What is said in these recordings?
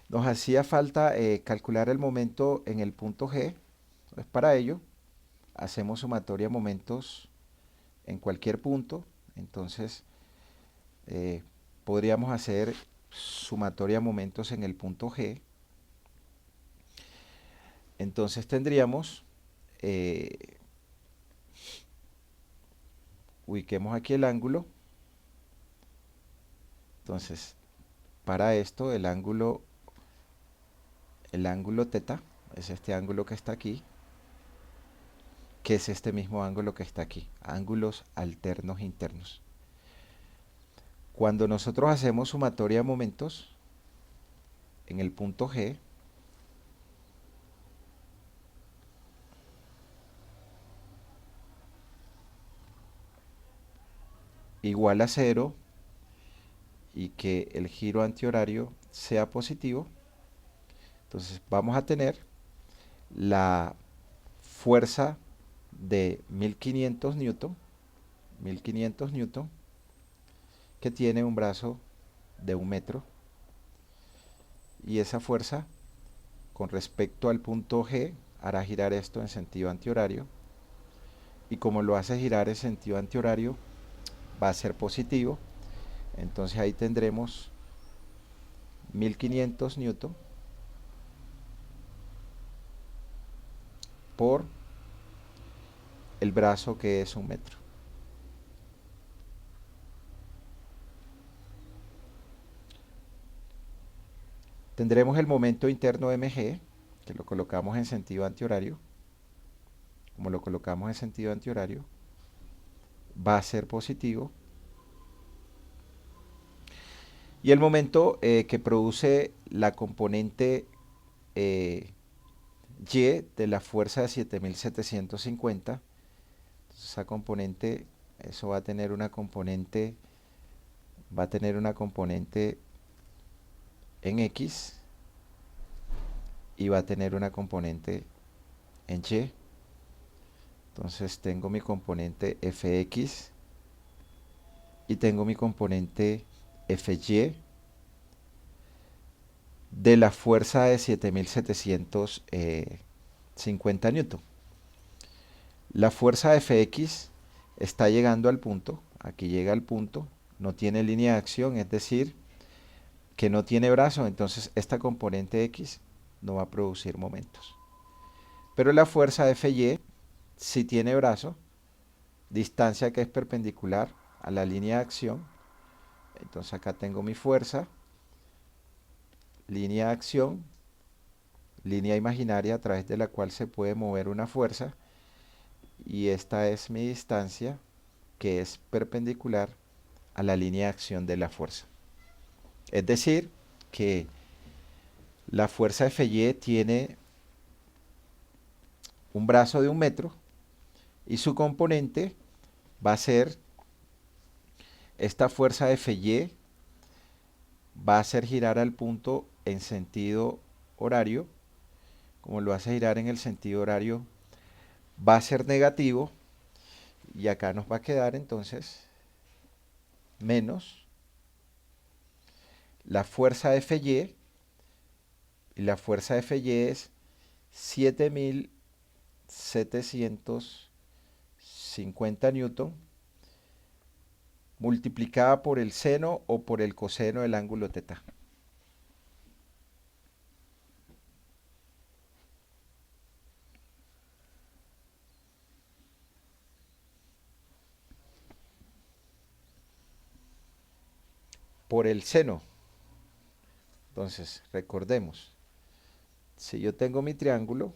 Nos hacía falta calcular el momento en el punto G. Entonces, para ello, hacemos sumatoria de momentos en cualquier punto. Entonces, eh, podríamos hacer sumatoria de momentos en el punto G. Entonces tendríamos, eh, ubiquemos aquí el ángulo. Entonces, para esto, el ángulo teta es este ángulo que está aquí, que es este mismo ángulo que está aquí, ángulos alternos internos. Cuando nosotros hacemos sumatoria de momentos en el punto G, igual a cero y que el giro antihorario sea positivo, entonces vamos a tener la fuerza de 1500 newton, 1500 newton, que tiene un brazo de 1 metro, y esa fuerza con respecto al punto G hará girar esto en sentido antihorario, y como lo hace girar en sentido antihorario va a ser positivo. Entonces ahí tendremos 1500 newton por el brazo, que es 1 metro. Tendremos el momento interno mg, que lo colocamos en sentido antihorario. Como lo colocamos en sentido antihorario, va a ser positivo. Y el momento que produce la componente eh, Y de la fuerza de 7750, esa componente, eso va a tener una componente en X y va a tener una componente en Y. Entonces tengo mi componente Fx y tengo mi componente Fy de la fuerza de 7750 newton. La fuerza de Fx está llegando al punto, aquí llega al punto, no tiene línea de acción, es decir, que no tiene brazo, entonces esta componente X no va a producir momentos. Pero la fuerza de Fy sí tiene brazo, distancia que es perpendicular a la línea de acción. Entonces acá tengo mi fuerza, línea de acción, línea imaginaria a través de la cual se puede mover una fuerza, y esta es mi distancia, que es perpendicular a la línea de acción de la fuerza. Es decir, que la fuerza Fy tiene un brazo de 1 metro y su componente va a ser esta fuerza Fy, va a hacer girar al punto en sentido horario. Como lo hace girar en el sentido horario, va a ser negativo, y acá nos va a quedar entonces menos la fuerza Fy, y la fuerza Fy es 7750 newton multiplicada por el seno o por el coseno del ángulo teta. Por el seno. Entonces, recordemos, si yo tengo mi triángulo,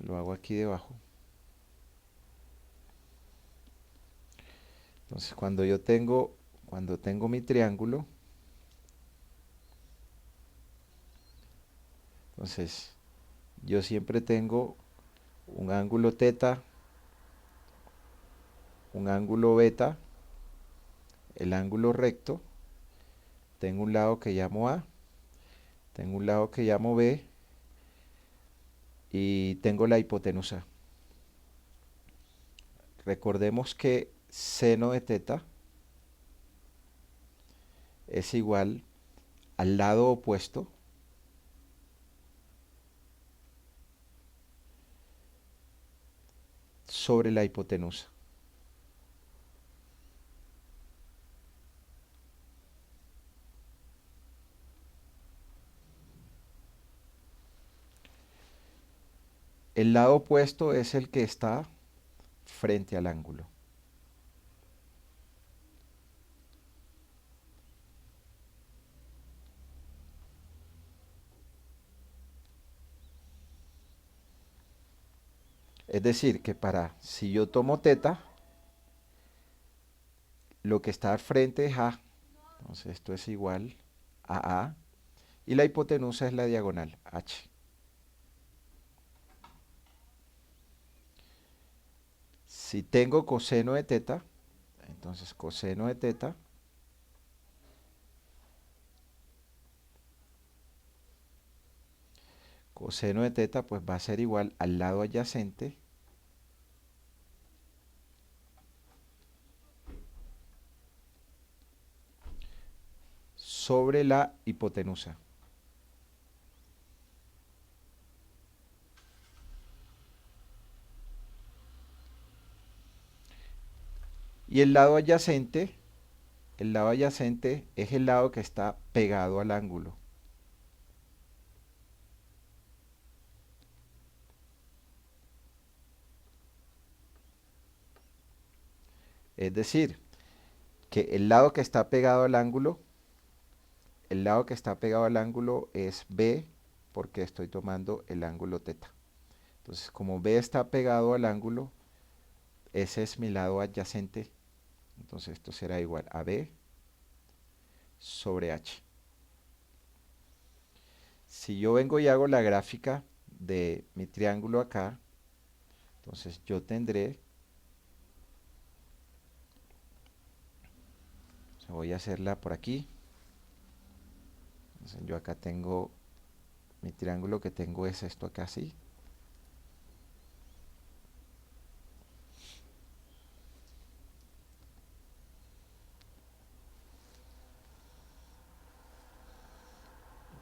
lo hago aquí debajo. Entonces, cuando tengo mi triángulo, entonces yo siempre tengo un ángulo teta, un ángulo beta, el ángulo recto, tengo un lado que llamo A, tengo un lado que llamo B, y tengo la hipotenusa. recordemos que seno de teta es igual al lado opuesto sobre la hipotenusa. El lado opuesto es el que está frente al ángulo. Es decir, que si yo tomo teta, lo que está al frente es A. Entonces esto es igual a A. Y la hipotenusa es la diagonal, H. Si tengo coseno de teta, entonces coseno de teta pues va a ser igual al lado adyacente sobre la hipotenusa. Y el lado adyacente es el lado que está pegado al ángulo. Es decir, que el lado que está pegado al ángulo, es B, porque estoy tomando el ángulo teta. Entonces, como B está pegado al ángulo, ese es mi lado adyacente. Entonces esto será igual a B sobre H. Si yo vengo y hago la gráfica de mi triángulo acá, entonces yo tendré, voy a hacerla por aquí. Entonces yo acá tengo, mi triángulo que tengo es esto acá así.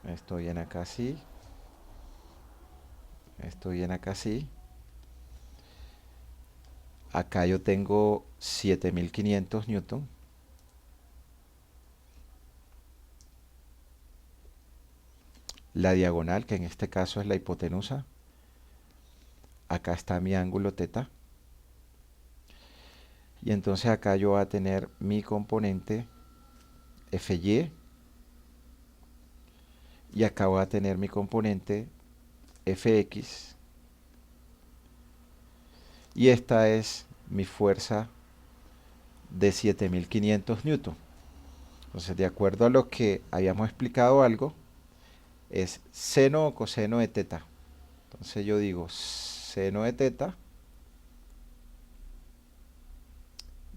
Esto viene acá así. Esto viene acá así. Acá yo tengo 7500 newton. La diagonal, que en este caso es la hipotenusa. Acá está mi ángulo teta. Y entonces acá yo voy a tener mi componente FY. Y acá voy a tener mi componente Fx. Y esta es mi fuerza de 7500 newton. Entonces, de acuerdo a lo que habíamos explicado algo, es seno o coseno de teta. Entonces yo digo seno de teta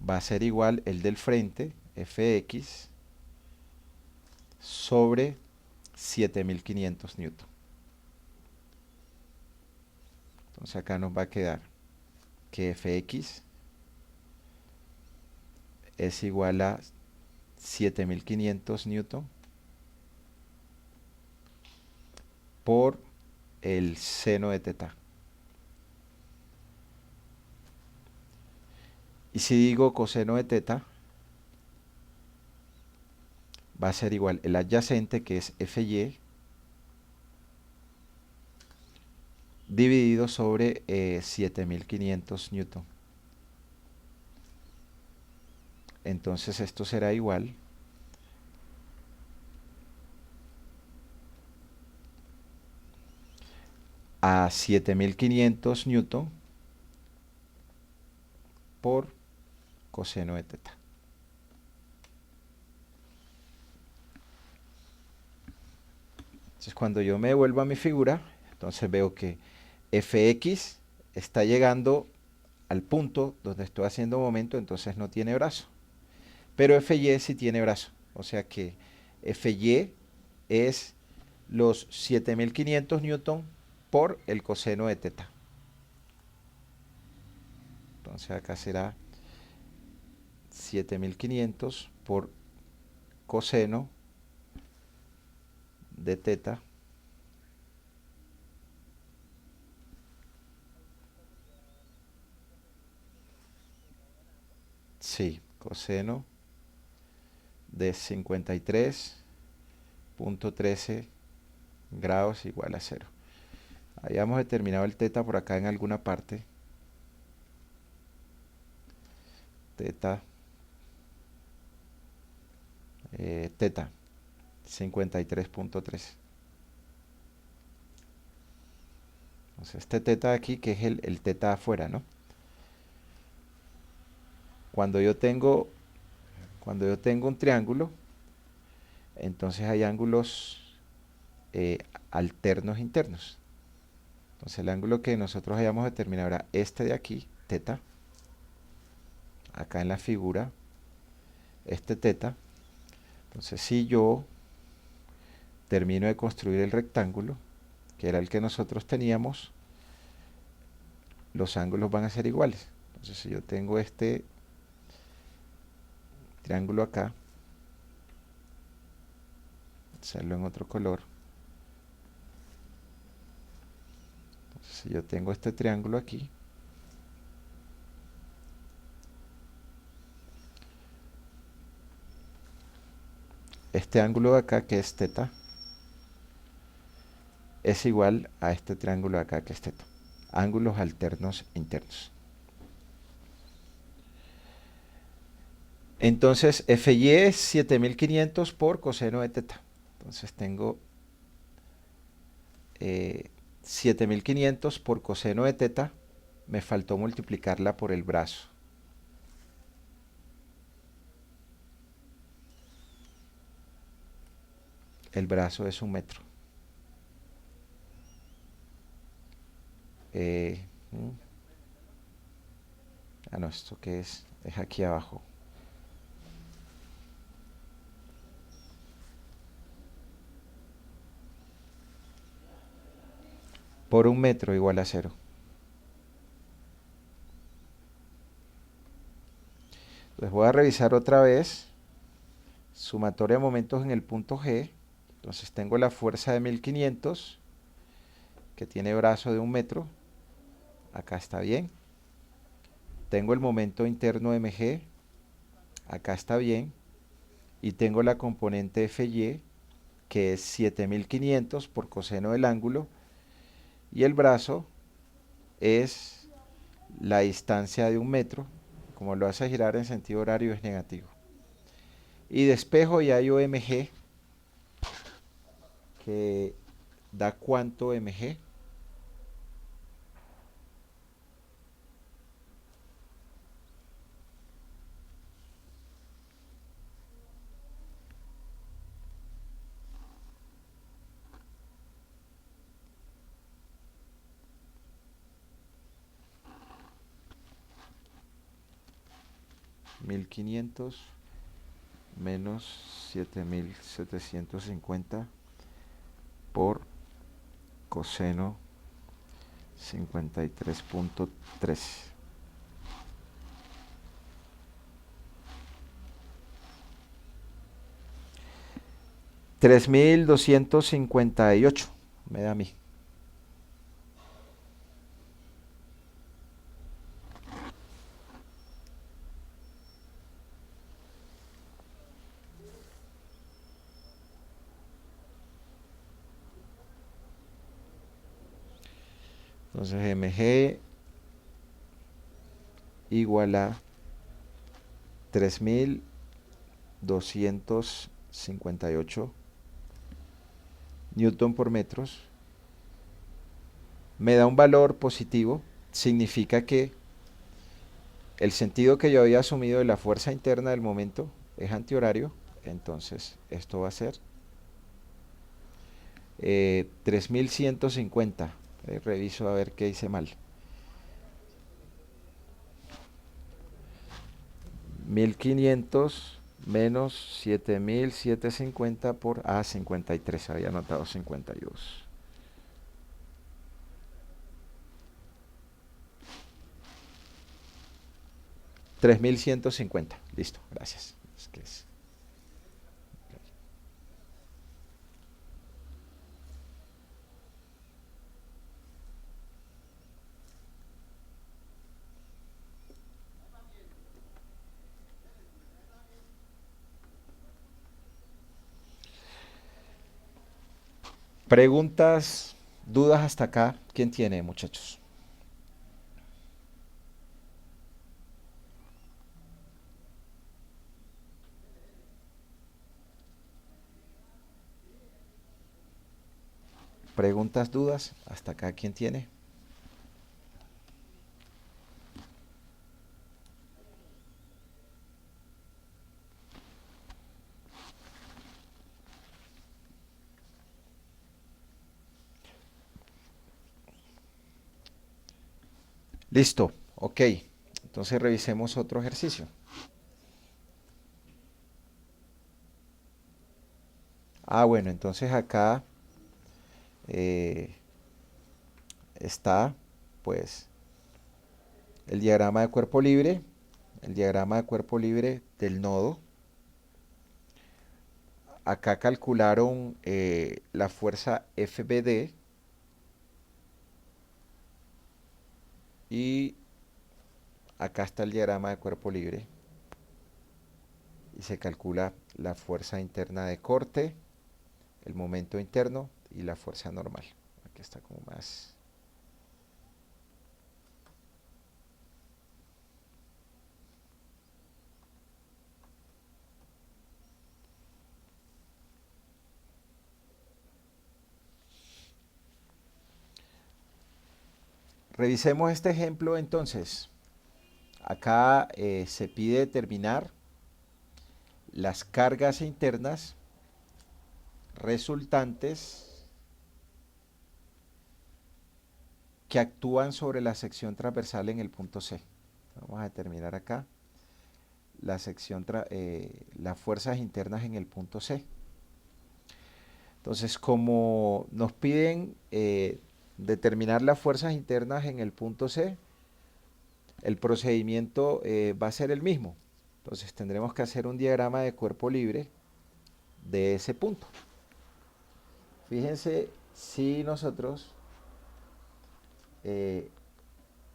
va a ser igual el del frente, Fx, sobre 7500 newton. Entonces acá nos va a quedar que Fx es igual a 7500 newton por el seno de teta. Y si digo coseno de teta, va a ser igual el adyacente, que es Fy, dividido sobre 7500 newton. Entonces esto será igual a 7500 newton por coseno de teta. Entonces cuando yo me devuelvo a mi figura, entonces veo que Fx está llegando al punto donde estoy haciendo momento, entonces no tiene brazo. Pero Fy sí tiene brazo. O sea que Fy es los 7500 newton por el coseno de teta. Entonces acá será 7500 por coseno de teta. Sí, coseno de 53.13 grados igual a 0. Habíamos determinado el teta por acá en alguna parte. Teta, teta 53.3. Entonces este teta de aquí, que es el teta afuera, ¿no? Cuando yo tengo un triángulo, entonces hay ángulos alternos internos. Entonces el ángulo que nosotros hayamos determinado era este de aquí, teta. Acá en la figura, este teta. Entonces si yo termino de construir el rectángulo, que era el que nosotros teníamos, los ángulos van a ser iguales. Entonces si yo tengo este triángulo acá, hacerlo en otro color. Entonces si yo tengo este triángulo aquí, este ángulo de acá, que es teta, es igual a este triángulo de acá, que es teta. Ángulos alternos internos. Entonces, FY es 7500 por coseno de teta. Entonces tengo 7500 por coseno de teta. Me faltó multiplicarla por el brazo. El brazo es 1 metro. No, ¿esto qué es? Es aquí abajo. Por 1 metro igual a 0. Entonces voy a revisar otra vez. Sumatoria de momentos en el punto G. Entonces tengo la fuerza de 1500, que tiene brazo de 1 metro. Acá está bien. Tengo el momento interno mg. Acá está bien. Y tengo la componente FY, que es 7500 por coseno del ángulo. Y el brazo es la distancia de 1 metro. Como lo hace girar en sentido horario, es negativo. Y despejo y hallo mg, que da cuánto mg. $1500 menos 7750 por coseno 53.3. $3258 me da a mí. Entonces mg igual a 3258 newton por metros. Me da un valor positivo. Significa que el sentido que yo había asumido de la fuerza interna del momento es antihorario. Entonces esto va a ser 3150. Reviso a ver qué hice mal. 1500 menos 7750 por 53. Había anotado 52. 3150. Listo, gracias. Es que es- Preguntas, dudas hasta acá. ¿Quién tiene, muchachos? Preguntas, dudas, hasta acá. ¿Quién tiene? Listo, ok. Entonces revisemos otro ejercicio. Bueno, entonces acá eh, está, pues, el diagrama de cuerpo libre, el diagrama de cuerpo libre del nodo. Acá calcularon la fuerza FBD y acá está el diagrama de cuerpo libre y se calcula la fuerza interna de corte, el momento interno y la fuerza normal. Aquí está como más. Revisemos este ejemplo entonces. Acá se pide determinar las cargas internas resultantes que actúan sobre la sección transversal en el punto C. Vamos a determinar acá las fuerzas internas en el punto C. Entonces, como nos piden determinar las fuerzas internas en el punto C, el procedimiento va a ser el mismo. Entonces, tendremos que hacer un diagrama de cuerpo libre de ese punto. Fíjense si nosotros eh,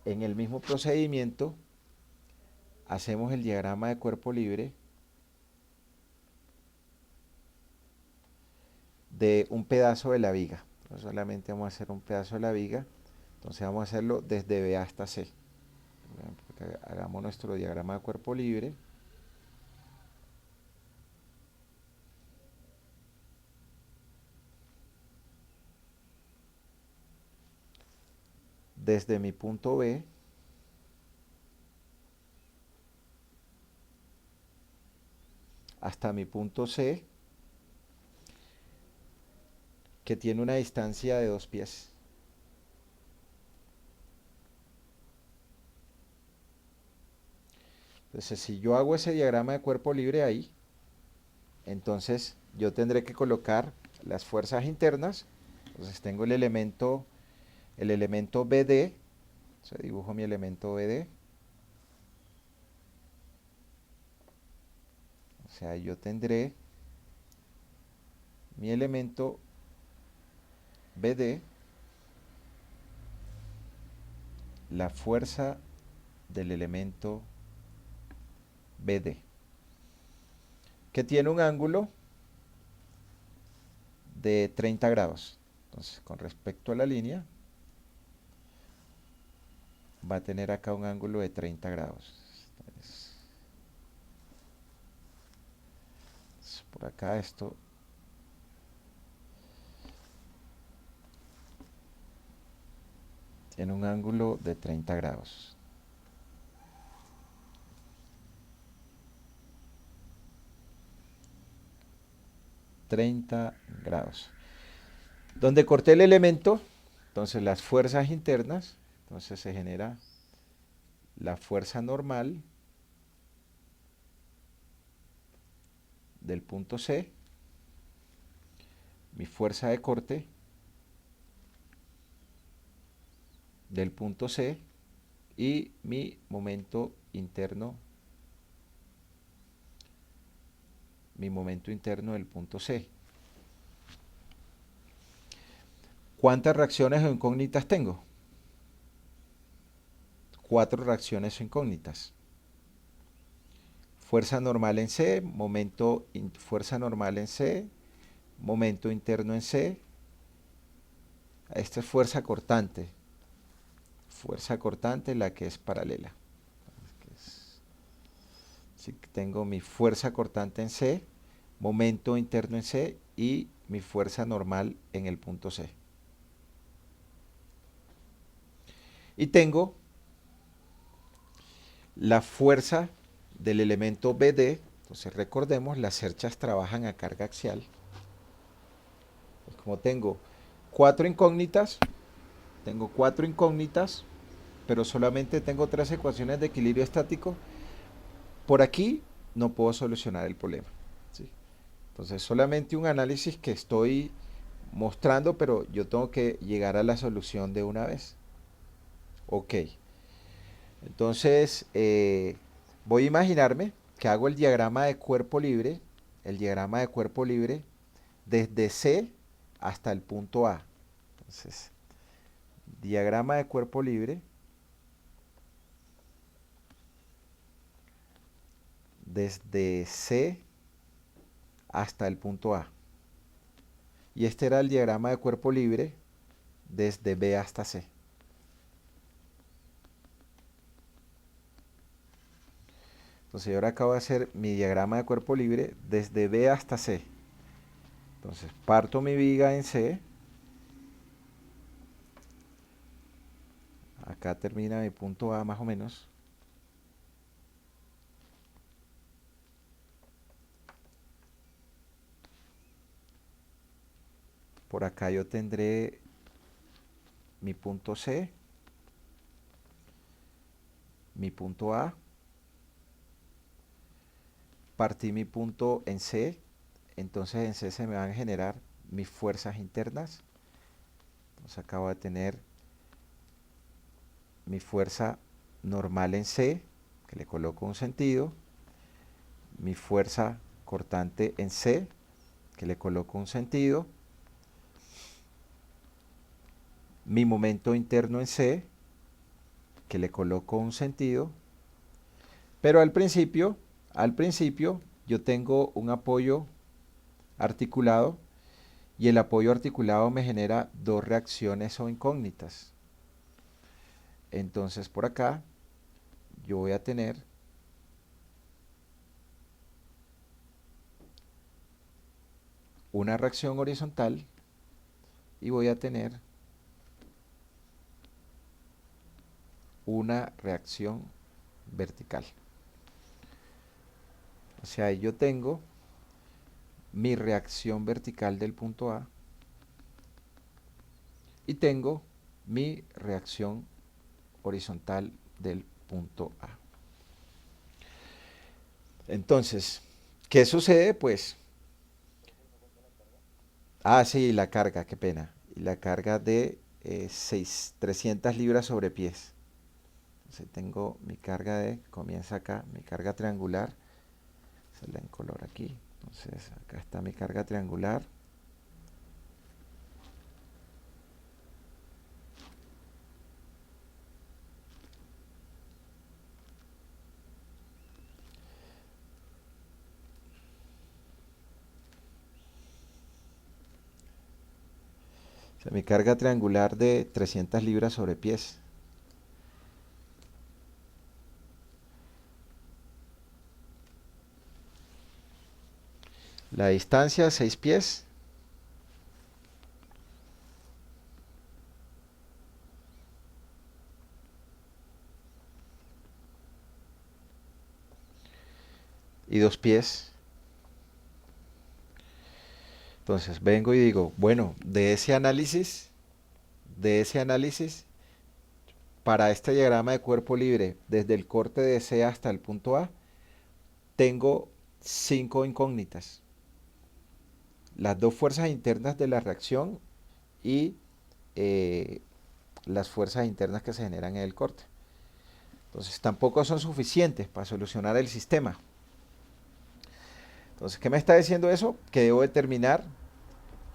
en el mismo procedimiento hacemos el diagrama de cuerpo libre de un pedazo de la viga. No solamente vamos a hacer un pedazo de la viga, entonces vamos a hacerlo desde B hasta C. Hagamos nuestro diagrama de cuerpo libre. Desde mi punto B hasta mi punto C, que tiene una distancia de 2 pies. Entonces, si yo hago ese diagrama de cuerpo libre ahí, entonces yo tendré que colocar las fuerzas internas. Entonces tengo el elemento BD. O sea, dibujo mi elemento BD. O sea, yo tendré mi elemento BD, la fuerza del elemento BD, que tiene un ángulo de 30 grados. Entonces, con respecto a la línea, va a tener acá un ángulo de 30 grados. Entonces, por acá esto tiene un ángulo de 30 grados. $30. Donde corté el elemento, entonces las fuerzas internas, entonces se genera la fuerza normal del punto C, mi fuerza de corte del punto C y mi momento interno mi momento interno del punto C. ¿Cuántas reacciones o incógnitas tengo? 4 reacciones o incógnitas. Fuerza normal en C, fuerza normal en C, momento interno en C. Esta es fuerza cortante. Fuerza cortante, la que es paralela. Así que tengo mi fuerza cortante en C, momento interno en C y mi fuerza normal en el punto C. Y tengo la fuerza del elemento BD. Entonces recordemos, las cerchas trabajan a carga axial. Pues como tengo 4 incógnitas, pero solamente tengo 3 ecuaciones de equilibrio estático, por aquí no puedo solucionar el problema, ¿sí? Entonces solamente un análisis que estoy mostrando, pero yo tengo que llegar a la solución de una vez. Ok. Entonces voy a imaginarme que hago el diagrama de cuerpo libre, desde C hasta el punto A. Entonces, diagrama de cuerpo libre desde C hasta el punto A. Y este era el diagrama de cuerpo libre desde B hasta C. Entonces yo ahora acabo de hacer mi diagrama de cuerpo libre desde B hasta C. Entonces parto mi viga en C. Acá termina mi punto A más o menos. Por acá yo tendré mi punto C, mi punto A. Partí mi punto en C, entonces en C se me van a generar mis fuerzas internas. Entonces acabo de tener mi fuerza normal en C, que le coloco un sentido, mi fuerza cortante en C, que le coloco un sentido, mi momento interno en C, que le coloco un sentido, pero al principio yo tengo un apoyo articulado y el apoyo articulado me genera 2 reacciones o incógnitas. Entonces por acá yo voy a tener una reacción horizontal y voy a tener una reacción vertical. O sea, yo tengo mi reacción vertical del punto A y tengo mi reacción horizontal del punto A. Entonces, ¿qué sucede? Pues, sí, la carga, qué pena. La carga de 300 libras sobre pies. Entonces tengo mi carga comienza acá, mi carga triangular. Se la en color aquí. Entonces, acá está mi carga triangular. O sea, mi carga triangular de 300 libras sobre pies. La distancia, 6 pies. Y 2 pies. Entonces vengo y digo, bueno, de ese análisis, para este diagrama de cuerpo libre, desde el corte de C hasta el punto A, tengo 5 incógnitas. Las 2 fuerzas internas de la reacción y las fuerzas internas que se generan en el corte. Entonces tampoco son suficientes para solucionar el sistema. Entonces, ¿qué me está diciendo eso? Que debo determinar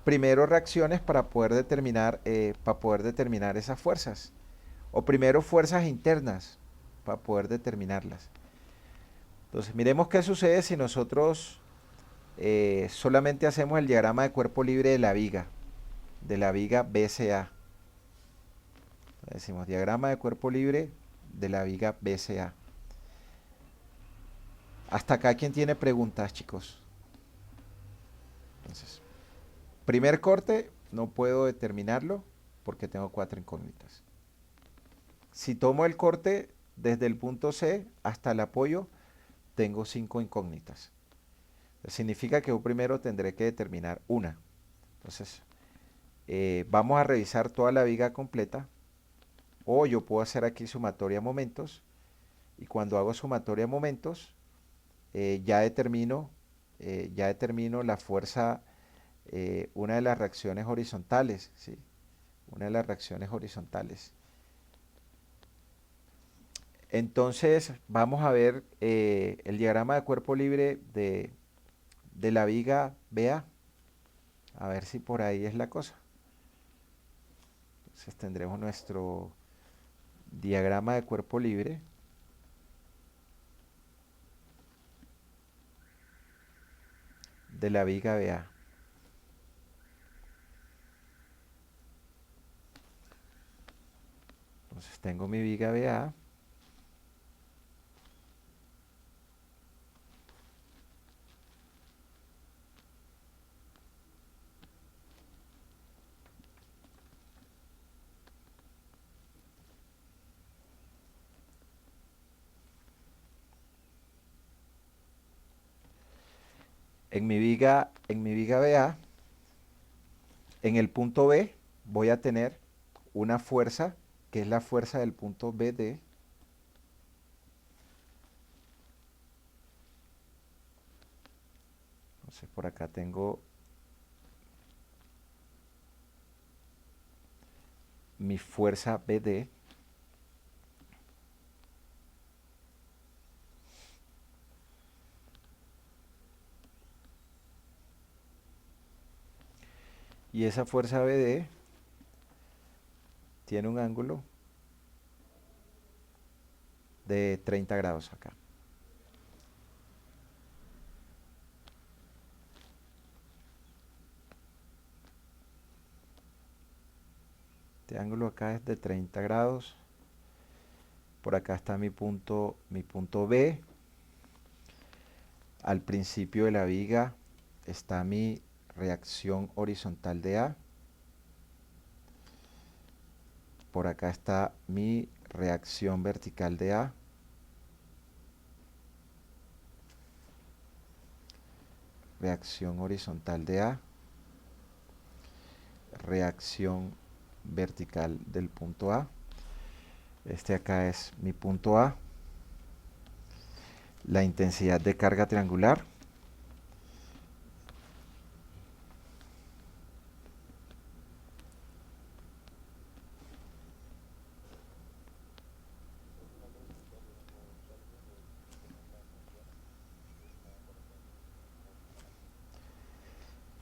primero reacciones para poder determinar esas fuerzas. O primero fuerzas internas para poder determinarlas. Entonces, miremos qué sucede si nosotros solamente hacemos el diagrama de cuerpo libre de la viga BCA. Decimos diagrama de cuerpo libre de la viga BCA. Hasta acá, ¿quién tiene preguntas, chicos? Entonces, primer corte, no puedo determinarlo porque tengo 4 incógnitas. Si tomo el corte desde el punto C hasta el apoyo, tengo 5 incógnitas. Significa que yo primero tendré que determinar una. Entonces, vamos a revisar toda la viga completa. O yo puedo hacer aquí sumatoria de momentos. Y cuando hago sumatoria de momentos, ya determino la fuerza, una de las reacciones horizontales, ¿sí? Una de las reacciones horizontales. Entonces, vamos a ver el diagrama de cuerpo libre de la viga BA. A ver si por ahí es la cosa. Entonces tendremos nuestro diagrama de cuerpo libre. De la viga BA. Entonces tengo mi viga BA. En mi viga BA, en el punto B, voy a tener una fuerza, que es la fuerza del punto BD. Entonces por acá tengo mi fuerza BD. Y esa fuerza BD tiene un ángulo de 30 grados acá. Este ángulo acá es de 30 grados. Por acá está mi punto B. Al principio de la viga está mi reacción horizontal de A. Por acá está mi reacción vertical de A. Reacción horizontal de A. Reacción vertical del punto A. Este acá es mi punto A. La intensidad de carga triangular.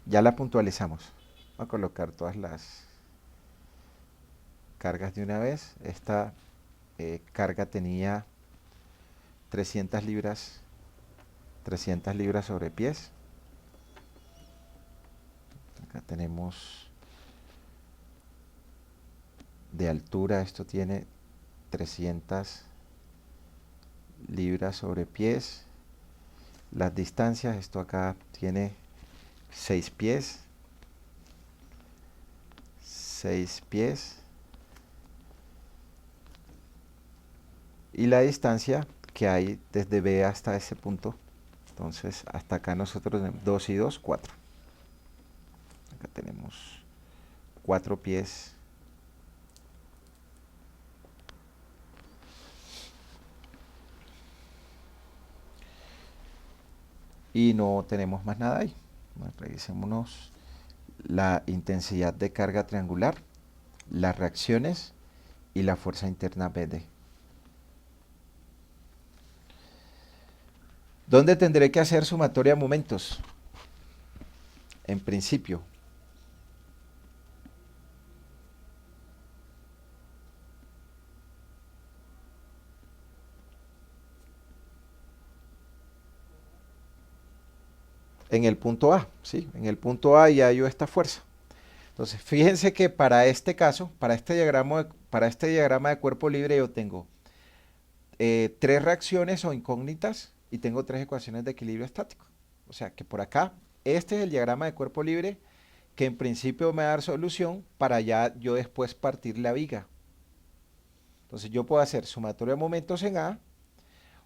Ya la puntualizamos. Voy a colocar todas las cargas de una vez. Esta carga tenía 300 libras sobre pies. Acá tenemos de altura, esto tiene 300 libras sobre pies. Las distancias, esto acá tiene 6 pies. 6 pies. Y la distancia que hay desde B hasta ese punto. Entonces, hasta acá nosotros tenemos 2 y 2, 4. Acá tenemos 4 pies. Y no tenemos más nada ahí. Revisémonos la intensidad de carga triangular, las reacciones y la fuerza interna BD. ¿Dónde tendré que hacer sumatoria de momentos? En principio, en el punto A, ¿sí? En el punto A ya hallo esta fuerza. Entonces, fíjense que para este caso, para este diagrama de cuerpo libre, yo tengo tres reacciones o incógnitas y tengo tres ecuaciones de equilibrio estático. O sea que por acá, este es el diagrama de cuerpo libre que en principio me va a dar solución para ya yo después partir la viga. Entonces yo puedo hacer sumatoria de momentos en A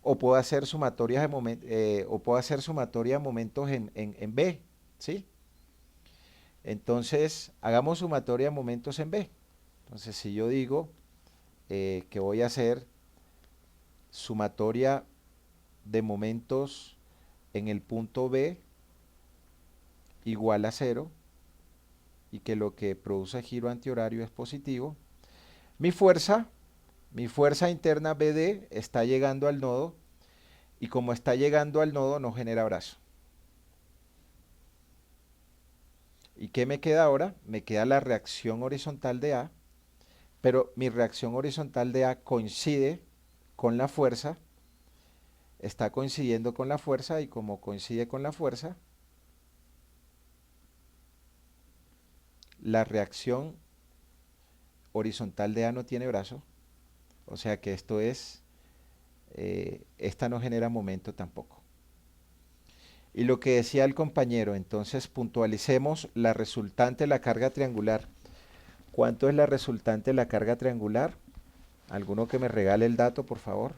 o puedo hacer sumatoria de momentos en B, ¿sí? Entonces hagamos sumatoria de momentos en B. Entonces si yo digo que voy a hacer sumatoria de momentos en el punto B igual a cero y que lo que produce giro antihorario es positivo, mi fuerza, mi fuerza interna BD está llegando al nodo y como está llegando al nodo no genera brazo. ¿Y qué me queda ahora? Me queda la reacción horizontal de A, pero mi reacción horizontal de A coincide con la fuerza, está coincidiendo con la fuerza y como coincide con la fuerza, la reacción horizontal de A no tiene brazo, o sea que esta no genera momento tampoco. Y lo que decía el compañero, entonces puntualicemos la resultante de la carga triangular. ¿Cuánto es la resultante de la carga triangular? ¿Alguno que me regale el dato, por favor?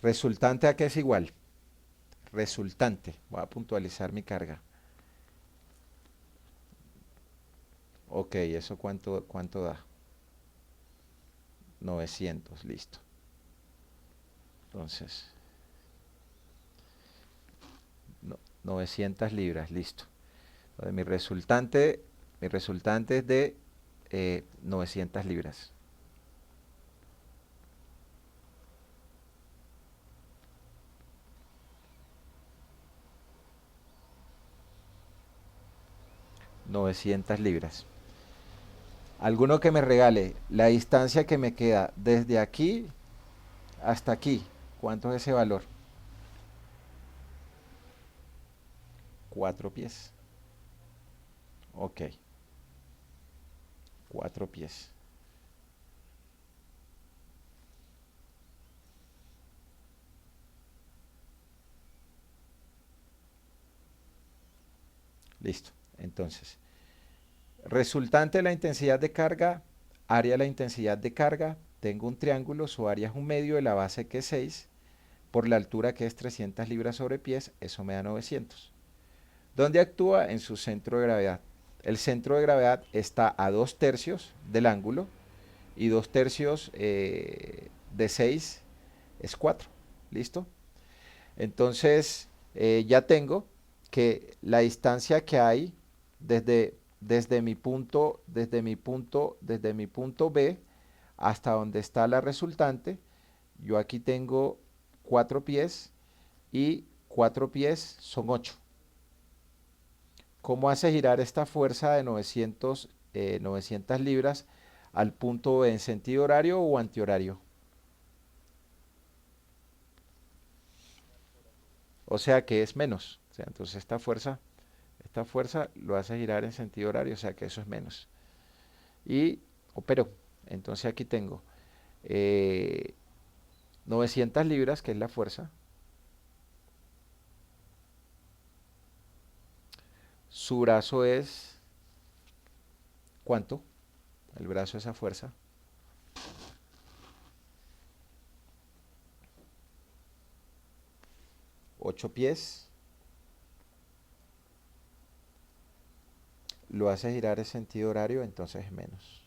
¿Resultante a qué es igual? Resultante. Voy a puntualizar mi carga. Ok, ¿eso cuánto da? 900, listo. Entonces, 900 libras, listo. Entonces, mi resultante es de 900 libras. $900. Alguno que me regale la distancia que me queda desde aquí hasta aquí. ¿Cuánto es ese valor? 4 pies. Ok, 4 pies. Listo. Entonces, resultante de la intensidad de carga, área de la intensidad de carga. Tengo un triángulo, su área es un medio de la base que es 6 por la altura que es 300 libras sobre pies, eso me da 900. ¿Dónde actúa? En su centro de gravedad. El centro de gravedad está a 2 tercios del ángulo y 2 tercios de 6 es 4. ¿Listo? Entonces ya tengo que la distancia que hay desde mi punto B hasta donde está la resultante, yo aquí tengo 4 pies y 4 pies son 8. ¿Cómo hace girar esta fuerza de 900 libras al punto B en sentido horario o antihorario? O sea que es menos. O sea, entonces esta fuerza lo hace girar en sentido horario, o sea que eso es menos. Y operó. Entonces aquí tengo 900 libras, que es la fuerza. Su brazo es, ¿cuánto? El brazo de esa fuerza. 8 pies. Lo hace girar en sentido horario, entonces es menos.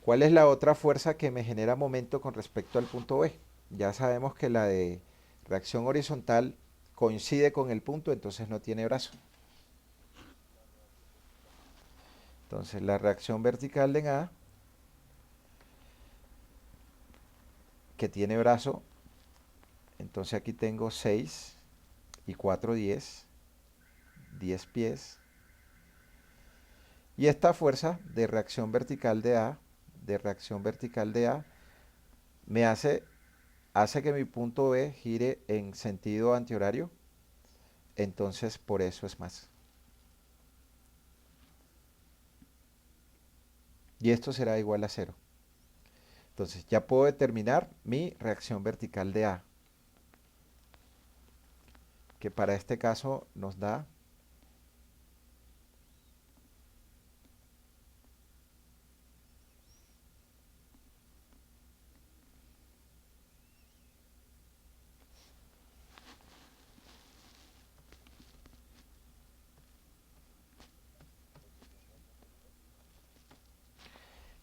¿Cuál es la otra fuerza que me genera momento con respecto al punto B? ya sabemos que la de reacción horizontal coincide con el punto, entonces no tiene brazo. Entonces la reacción vertical en A, que tiene brazo, entonces aquí tengo 6 y 4, 10, 10 pies. Y esta fuerza de reacción vertical de A, me hace que mi punto B gire en sentido antihorario, entonces por eso es más. Y esto será igual a cero. Entonces ya puedo determinar mi reacción vertical de A, que para este caso nos da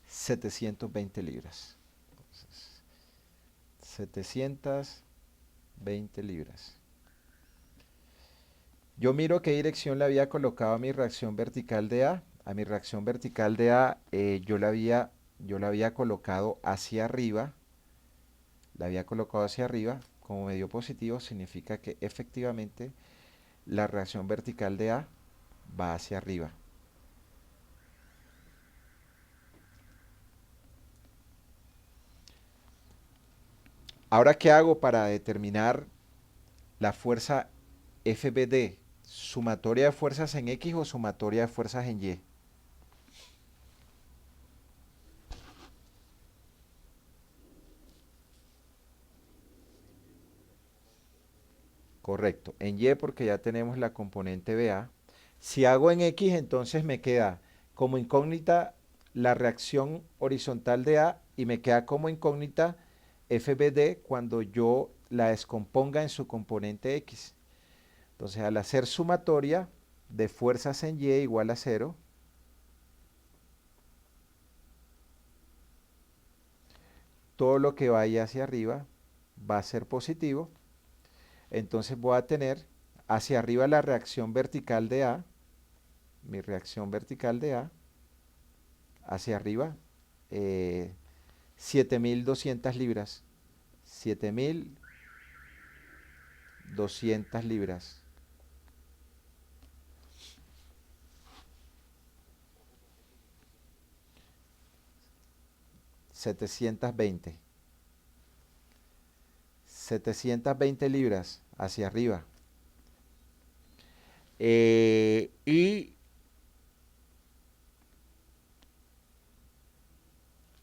720 libras. Entonces, 720 libras. Yo miro qué dirección le había colocado a mi reacción vertical de A. A mi reacción vertical de A yo la había colocado hacia arriba. La había colocado hacia arriba. Como me dio positivo, significa que efectivamente la reacción vertical de A va hacia arriba. Ahora, ¿qué hago para determinar la fuerza FBD? ¿Sumatoria de fuerzas en X o sumatoria de fuerzas en Y? Correcto. En Y porque ya tenemos la componente BA. Si hago en X, entonces me queda como incógnita la reacción horizontal de A y me queda como incógnita FBD cuando yo la descomponga en su componente X. Entonces, al hacer sumatoria de fuerzas en Y igual a cero, todo lo que vaya hacia arriba va a ser positivo. Entonces voy a tener hacia arriba la reacción vertical de A, mi reacción vertical de A, hacia arriba, 7.200 libras. 7.200 libras. 720. 720 libras hacia arriba. Y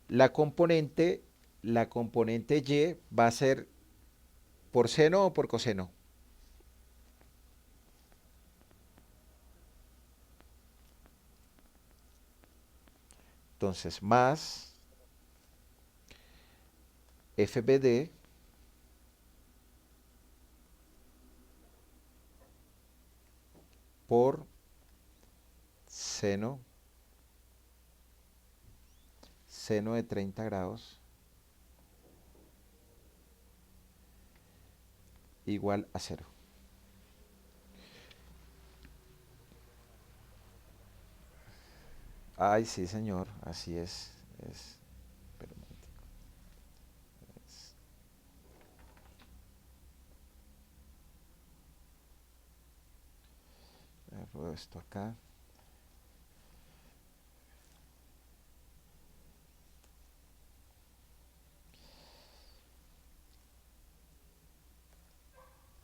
la componente, la componente Y va a ser por seno o por coseno. Entonces, más FBD por seno, seno de 30 grados igual a cero. Ay, sí, señor, así es, espera un momentico, es- Agarro esto acá.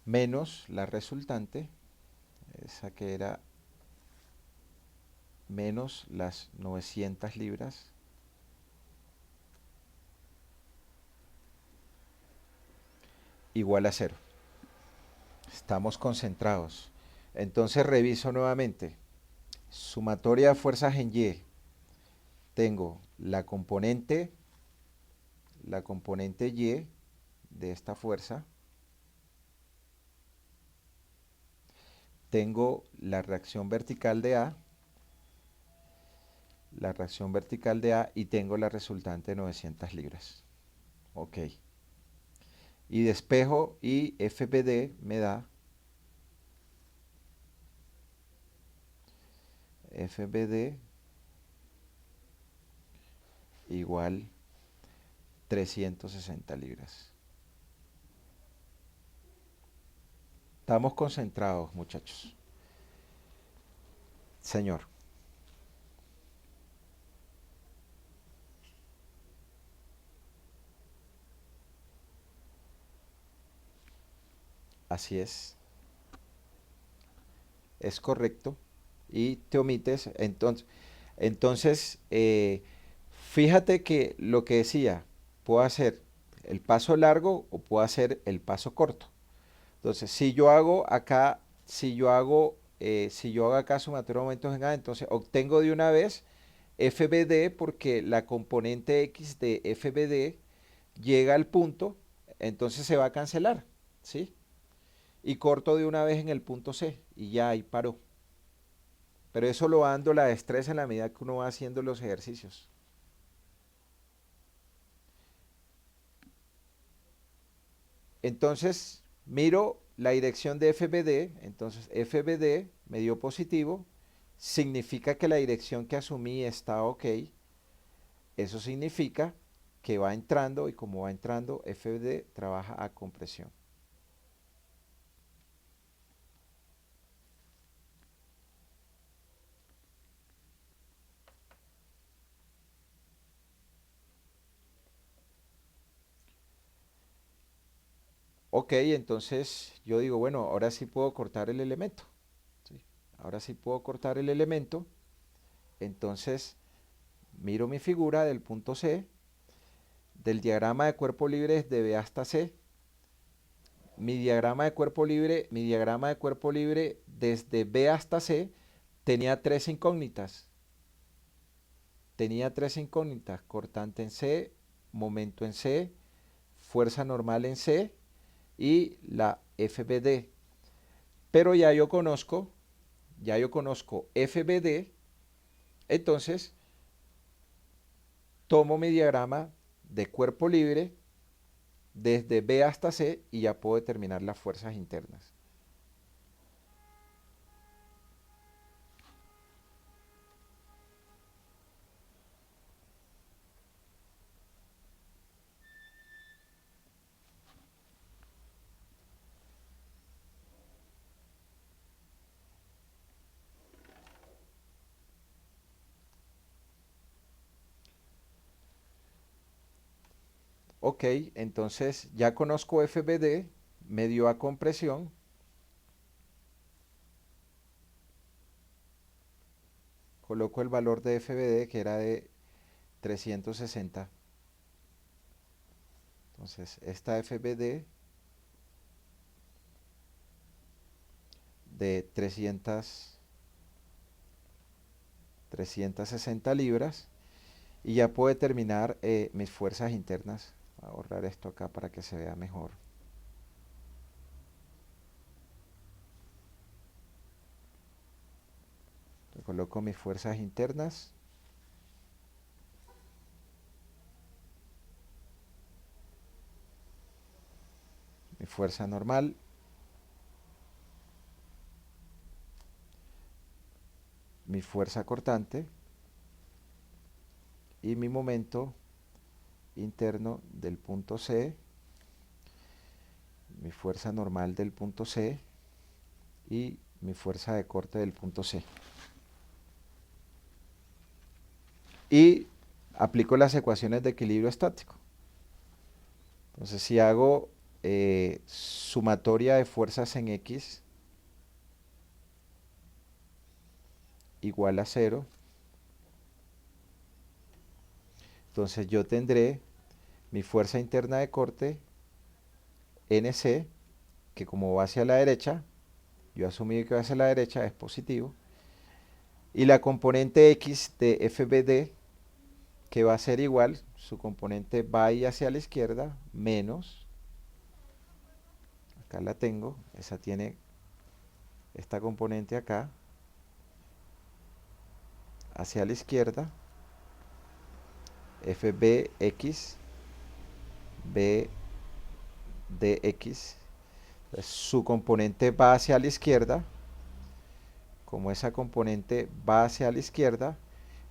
Menos la resultante, esa que era menos las 900 libras, igual a cero. Estamos concentrados. Entonces reviso nuevamente. Sumatoria de fuerzas en Y. Tengo la componente Y de esta fuerza. Tengo la reacción vertical de A, y tengo la resultante de 900 libras. Ok. y despejo y FBD me da FBD igual 360 libras. Estamos concentrados, muchachos. Señor. Así es. Es correcto. Y te omites. Entonces, fíjate que lo que decía, puedo hacer el paso largo o puedo hacer el paso corto. Entonces, si yo hago acá, si yo hago acá sumatorio de momentos en A, entonces obtengo de una vez FBD porque la componente X de FBD llega al punto, entonces se va a cancelar, ¿sí? Y corto de una vez en el punto C y ya ahí paró. Pero eso lo va dando la destreza en la medida que uno va haciendo los ejercicios. Entonces, miro la dirección de FBD, entonces FBD me dio positivo, significa que la dirección que asumí está ok, eso significa que va entrando y como va entrando, FBD trabaja a compresión. Ok, entonces yo digo, bueno, ahora sí puedo cortar el elemento. ¿Sí? Ahora sí puedo cortar el elemento. Entonces miro mi figura del punto C, del diagrama de cuerpo libre desde B hasta C. Mi diagrama de cuerpo libre desde B hasta C tenía tres incógnitas. Tenía tres incógnitas, cortante en C, momento en C, fuerza normal en C y la FBD. Pero ya yo conozco FBD, entonces tomo mi diagrama de cuerpo libre desde B hasta C y ya puedo determinar las fuerzas internas. Ok, entonces ya conozco FBD, me dio a compresión. Coloco el valor de FBD que era de 360. Entonces esta FBD de 360 libras y ya puedo determinar mis fuerzas internas. Voy a borrar esto acá para que se vea mejor. Le coloco mis fuerzas internas. Mi fuerza normal. Mi fuerza cortante. Y mi momento interno del punto C. Mi fuerza normal del punto C. Y mi fuerza de corte del punto C. Y aplico las ecuaciones de equilibrio estático. Entonces, si hago sumatoria de fuerzas en X igual a 0, entonces yo tendré mi fuerza interna de corte NC, que como va hacia la derecha, yo asumí que va hacia la derecha, es positivo, y la componente X de FBD, que va a ser igual, su componente va a ir hacia la izquierda, menos, acá la tengo, esa tiene esta componente acá, hacia la izquierda, FBX, B de X. Entonces, su componente va hacia la izquierda. Como esa componente va hacia la izquierda,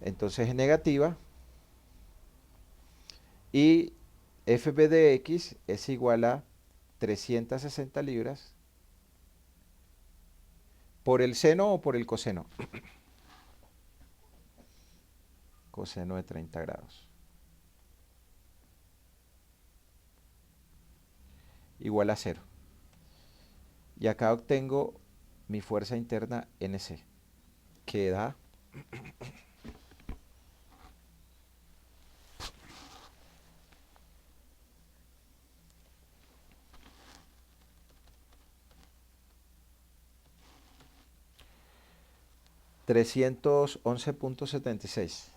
entonces es negativa. Y FB de X es igual a 360 libras por el seno o por el coseno. Coseno de 30 grados. Igual a 0. Y acá obtengo mi fuerza interna NC, que da 311.76.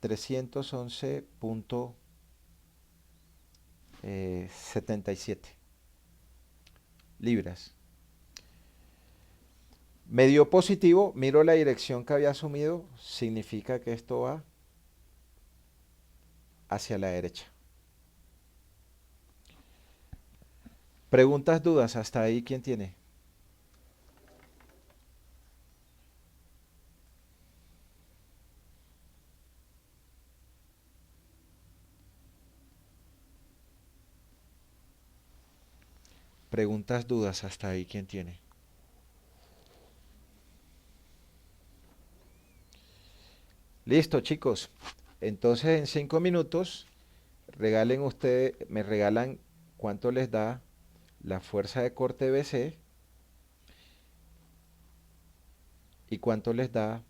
311.77 libras. Me dio positivo, miro la dirección que había asumido, significa que esto va hacia la derecha. Preguntas, dudas, hasta ahí, ¿quién tiene? Preguntas, dudas, hasta ahí, ¿quién tiene? Listo, chicos. Entonces, en 5 minutos, regalen ustedes, me regalan cuánto les da la fuerza de corte BC y cuánto les da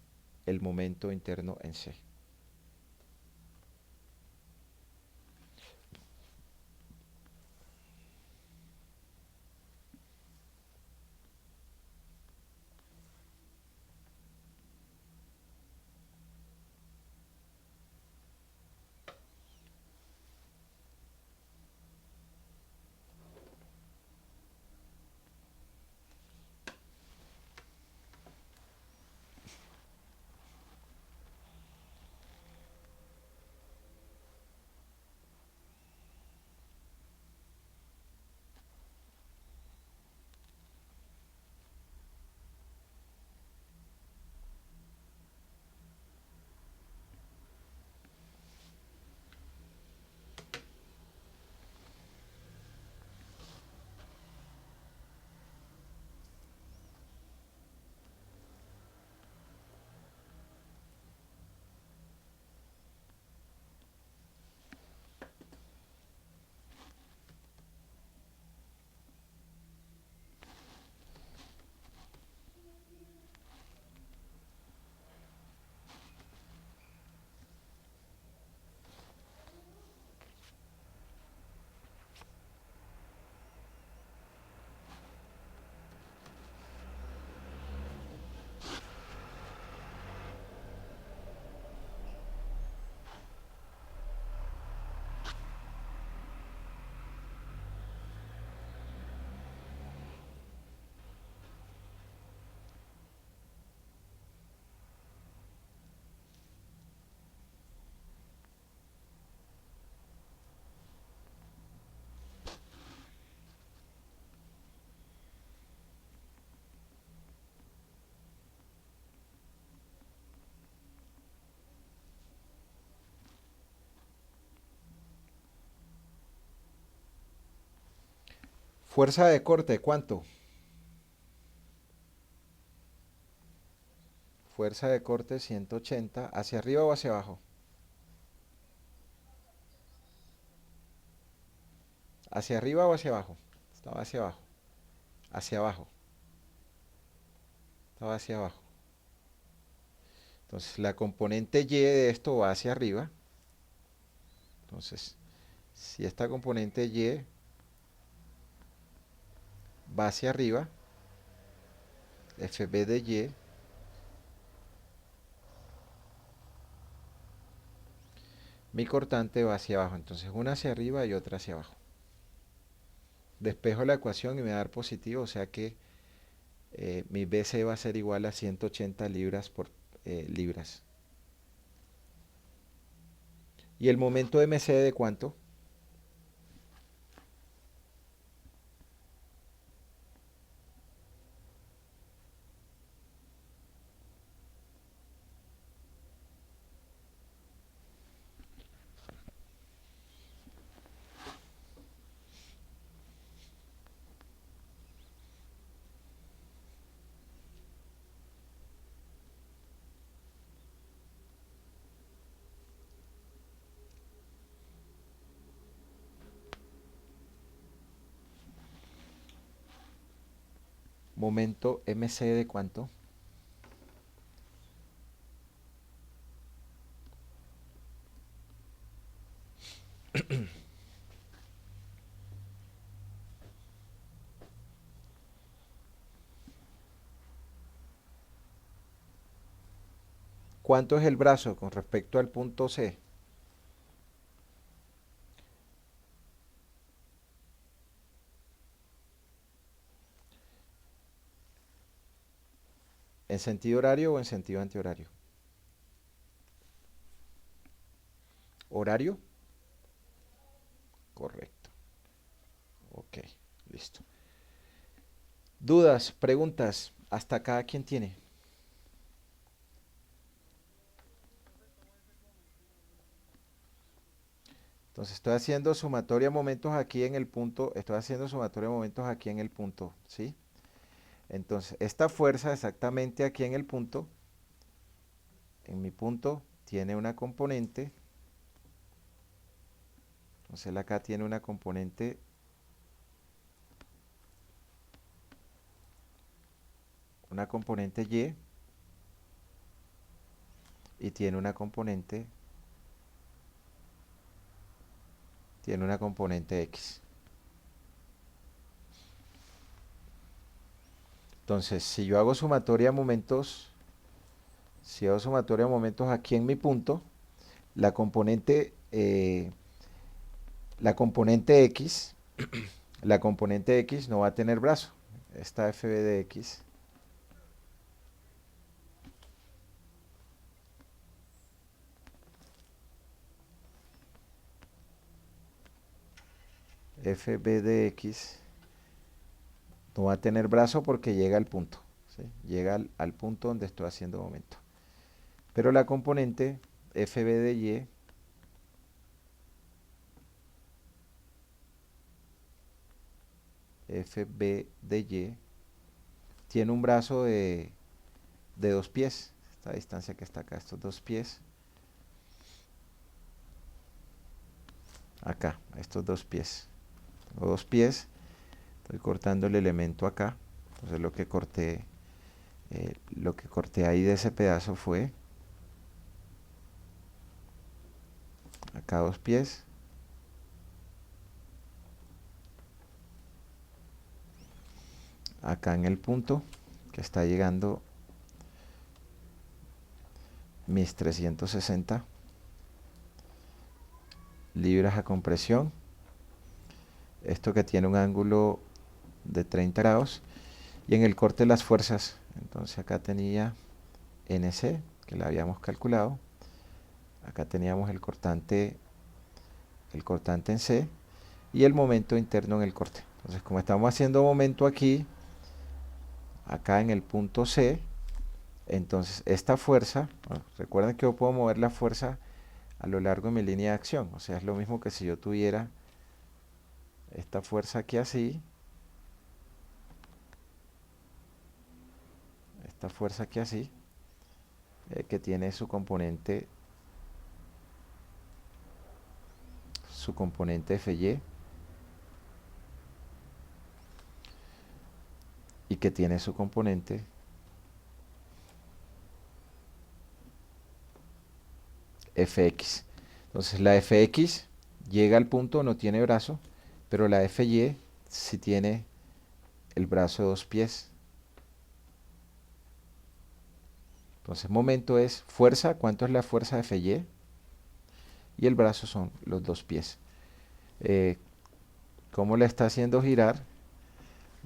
el momento interno en C. Fuerza de corte, ¿cuánto? Fuerza de corte 180, ¿hacia arriba o hacia abajo? ¿Hacia arriba o hacia abajo? Estaba hacia abajo. Hacia abajo. Estaba hacia abajo. Entonces la componente Y de esto va hacia arriba. Entonces, si esta componente Y va hacia arriba, FB de Y, mi cortante va hacia abajo. Entonces una hacia arriba y otra hacia abajo. Despejo la ecuación y me va a dar positivo, o sea que mi BC va a ser igual a 180 libras por libras. ¿Y el momento MC de cuánto? Momento MC de cuánto. ¿Cuánto es el brazo con respecto al punto C? ¿En sentido horario o en sentido antihorario? ¿Horario? Correcto. Ok, listo. ¿Dudas, preguntas? Hasta acá, ¿quién tiene? Entonces estoy haciendo sumatoria de momentos aquí en el punto, estoy haciendo sumatoria de momentos aquí en el punto, ¿sí? Entonces, esta fuerza exactamente aquí en mi punto, tiene una componente, entonces él acá tiene una componente y tiene una componente X. Entonces, si yo hago sumatoria de momentos, si hago sumatoria de momentos aquí en mi punto, la componente, la componente X, la componente X no va a tener brazo. Esta FB de X, FB de X no va a tener brazo porque llega al punto, ¿sí? Llega al punto donde estoy haciendo momento. Pero la componente FB de Y FB de Y tiene un brazo de 2 pies, esta distancia que está acá, estos 2 pies, acá, estos 2 pies. Tengo 2 pies, estoy cortando el elemento acá, entonces lo que corté ahí de ese pedazo fue acá 2 pies, acá en el punto que está llegando mis 360 libras a compresión, esto que tiene un ángulo de 30 grados, y en el corte las fuerzas, entonces acá tenía NC, que la habíamos calculado, acá teníamos el cortante en C, y el momento interno en el corte. Entonces, como estamos haciendo momento aquí, acá en el punto C, entonces esta fuerza, bueno, recuerden que yo puedo mover la fuerza a lo largo de mi línea de acción, o sea, es lo mismo que si yo tuviera esta fuerza aquí así, esta fuerza aquí así, que tiene su componente FY, y que tiene su componente Fx. Entonces la Fx llega al punto, no tiene brazo, pero la Fy sí tiene el brazo de 2 pies. Entonces momento es fuerza, ¿cuánto es la fuerza de Fy? Y el brazo son los 2 pies. ¿Cómo la está haciendo girar?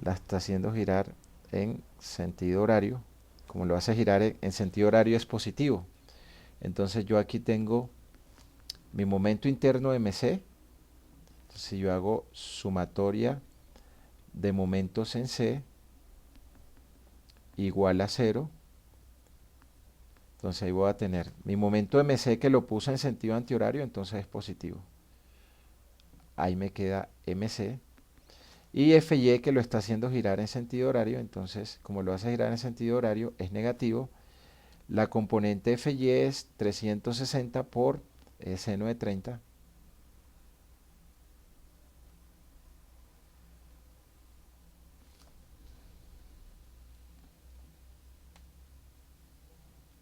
La está haciendo girar en sentido horario. Como lo hace girar en sentido horario es positivo. Entonces yo aquí tengo mi momento interno MC. Entonces, si yo hago sumatoria de momentos en C igual a cero, entonces ahí voy a tener mi momento MC que lo puse en sentido antihorario, entonces es positivo. Ahí me queda MC. Y FY que lo está haciendo girar en sentido horario, entonces como lo hace girar en sentido horario es negativo. La componente FY es 360 por seno de 30.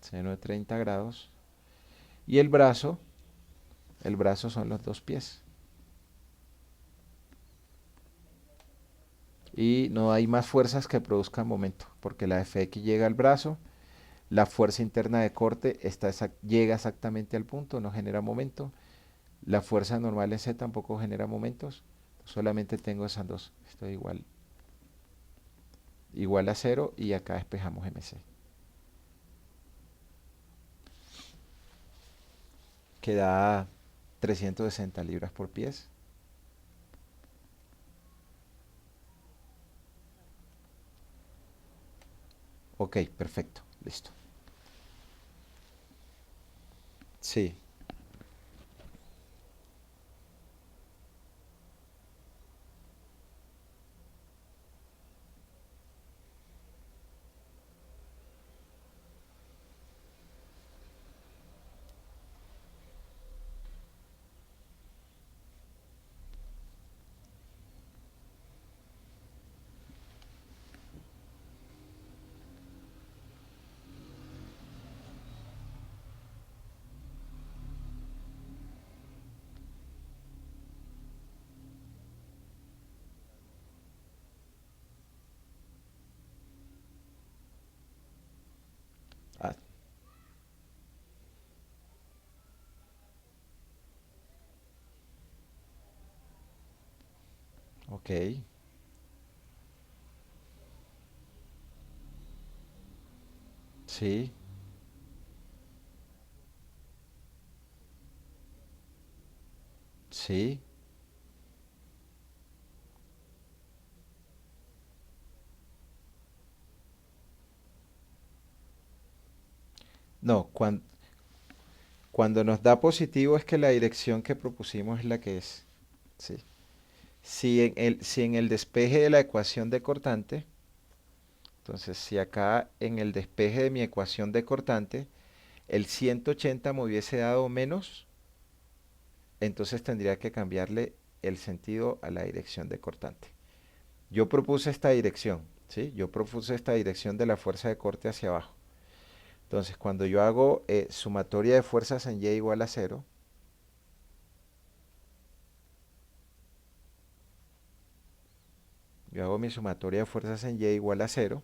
Seno de 30 grados. Y el brazo son los dos pies. Y no hay más fuerzas que produzcan momento, porque la Fx llega al brazo, la fuerza interna de corte llega exactamente al punto, no genera momento. La fuerza normal en C tampoco genera momentos, solamente tengo esas dos. Esto es igual a cero y acá despejamos MC. Que da 360 libras por pies. Ok, perfecto, listo. Sí, ah, ok, sí, sí. No, cuando nos da positivo es que la dirección que propusimos es la que es. Sí. Si en el despeje de la ecuación de cortante, entonces si acá en el despeje de mi ecuación de cortante, el 180 me hubiese dado menos, entonces tendría que cambiarle el sentido a la dirección de cortante. Yo propuse esta dirección, ¿sí? Yo propuse esta dirección de la fuerza de corte hacia abajo. Entonces, cuando yo hago sumatoria de fuerzas en Y igual a cero, yo hago mi sumatoria de fuerzas en Y igual a cero,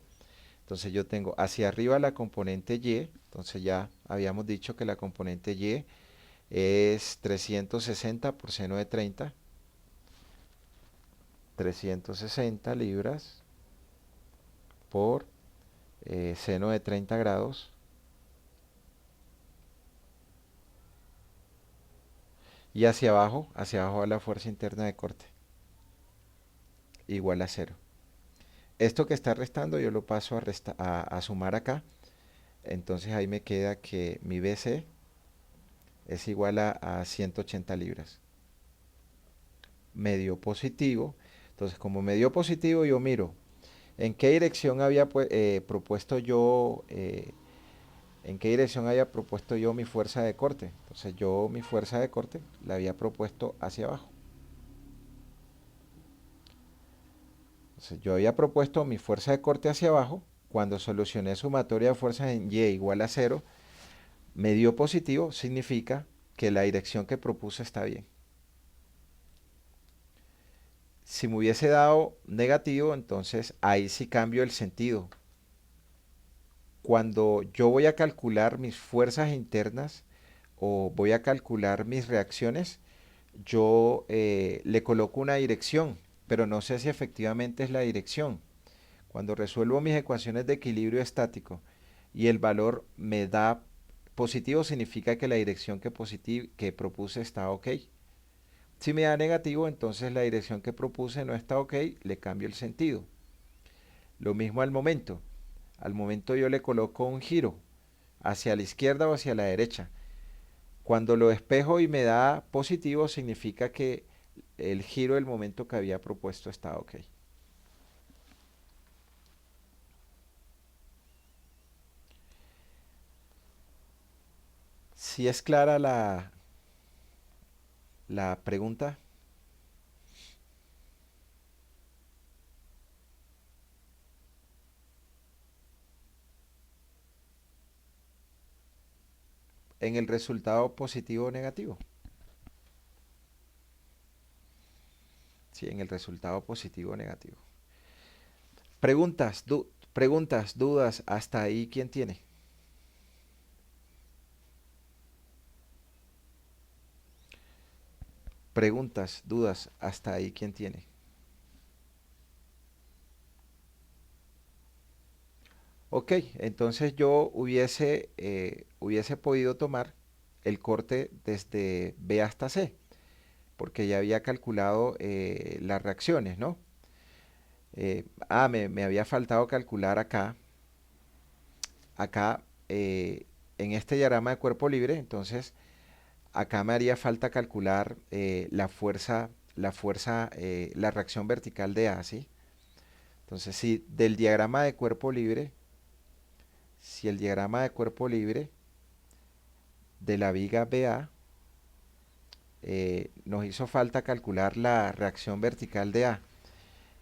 entonces yo tengo hacia arriba la componente Y, entonces ya habíamos dicho que la componente Y es 360 por seno de 30, 360 libras por seno de 30 grados, y hacia abajo va la fuerza interna de corte, igual a cero. Esto que está restando yo lo paso a sumar acá, entonces ahí me queda que mi BC es igual a 180 libras. Medio positivo, entonces como medio positivo yo miro en qué dirección había propuesto yo, en qué dirección había propuesto yo mi fuerza de corte. Entonces yo mi fuerza de corte la había propuesto hacia abajo. Entonces yo había propuesto mi fuerza de corte hacia abajo. Cuando solucioné sumatoria de fuerzas en Y igual a cero, me dio positivo, significa que la dirección que propuse está bien. Si me hubiese dado negativo, entonces ahí sí cambio el sentido. Cuando yo voy a calcular mis fuerzas internas o voy a calcular mis reacciones, yo le coloco una dirección, pero no sé si efectivamente es la dirección. Cuando resuelvo mis ecuaciones de equilibrio estático y el valor me da positivo significa que la dirección que propuse está ok. Si me da negativo, entonces la dirección que propuse no está ok, le cambio el sentido. Lo mismo al momento. Al momento yo le coloco un giro hacia la izquierda o hacia la derecha. Cuando lo despejo y me da positivo, significa que el giro del momento que había propuesto está ok. Si es clara la pregunta, en el resultado positivo o negativo. Sí, en el resultado positivo o negativo. Preguntas, dudas, hasta ahí, ¿quién tiene? Preguntas, dudas, hasta ahí, ¿quién tiene? Ok, entonces yo hubiese podido tomar el corte desde B hasta C, porque ya había calculado las reacciones, ¿no? Me había faltado calcular acá, en este diagrama de cuerpo libre, entonces acá me haría falta calcular la reacción vertical de A, ¿sí? Entonces, si el diagrama de cuerpo libre de la viga BA nos hizo falta calcular la reacción vertical de A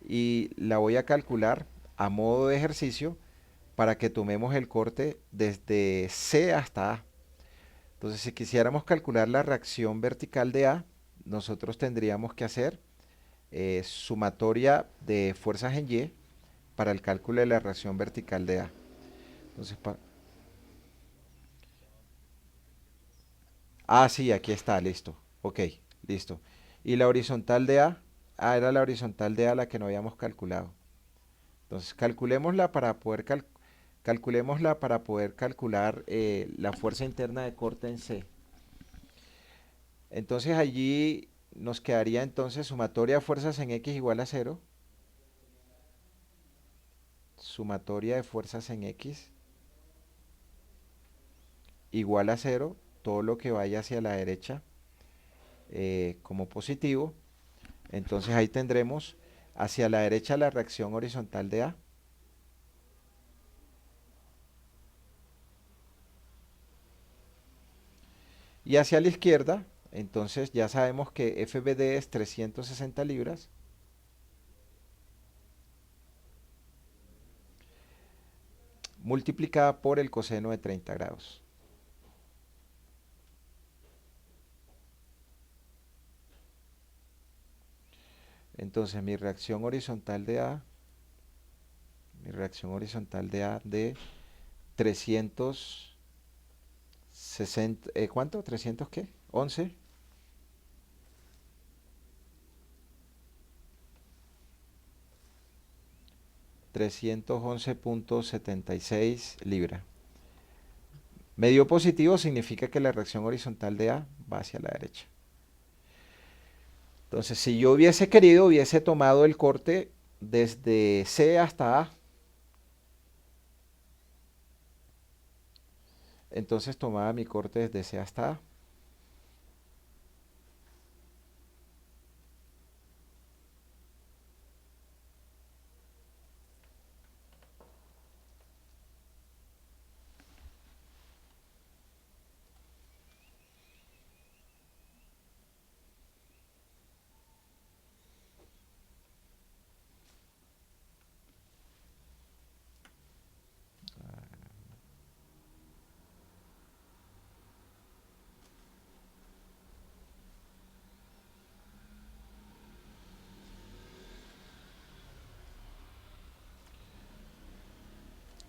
y la voy a calcular a modo de ejercicio para que tomemos el corte desde C hasta A. Entonces, si quisiéramos calcular la reacción vertical de A, nosotros tendríamos que hacer sumatoria de fuerzas en Y para el cálculo de la reacción vertical de A. Entonces, sí, aquí está, listo. Ok, listo. ¿Y la horizontal de A? Era la horizontal de A la que no habíamos calculado. Entonces, calculémosla para poder calcular la fuerza interna de corte en C. Entonces, allí nos quedaría entonces sumatoria de fuerzas en X igual a cero. Sumatoria de fuerzas en X igual a cero. Todo lo que vaya hacia la derecha como positivo. Entonces ahí tendremos hacia la derecha la reacción horizontal de A. Y hacia la izquierda, entonces ya sabemos que FBD es 360 libras. Multiplicada por el coseno de 30 grados. Entonces mi reacción horizontal de A de 360, ¿cuánto? ¿300 qué? 11. 311.76 libras. Medio positivo significa que la reacción horizontal de A va hacia la derecha. Entonces, si yo hubiese querido, hubiese tomado el corte desde C hasta A. Entonces tomaba mi corte desde C hasta A.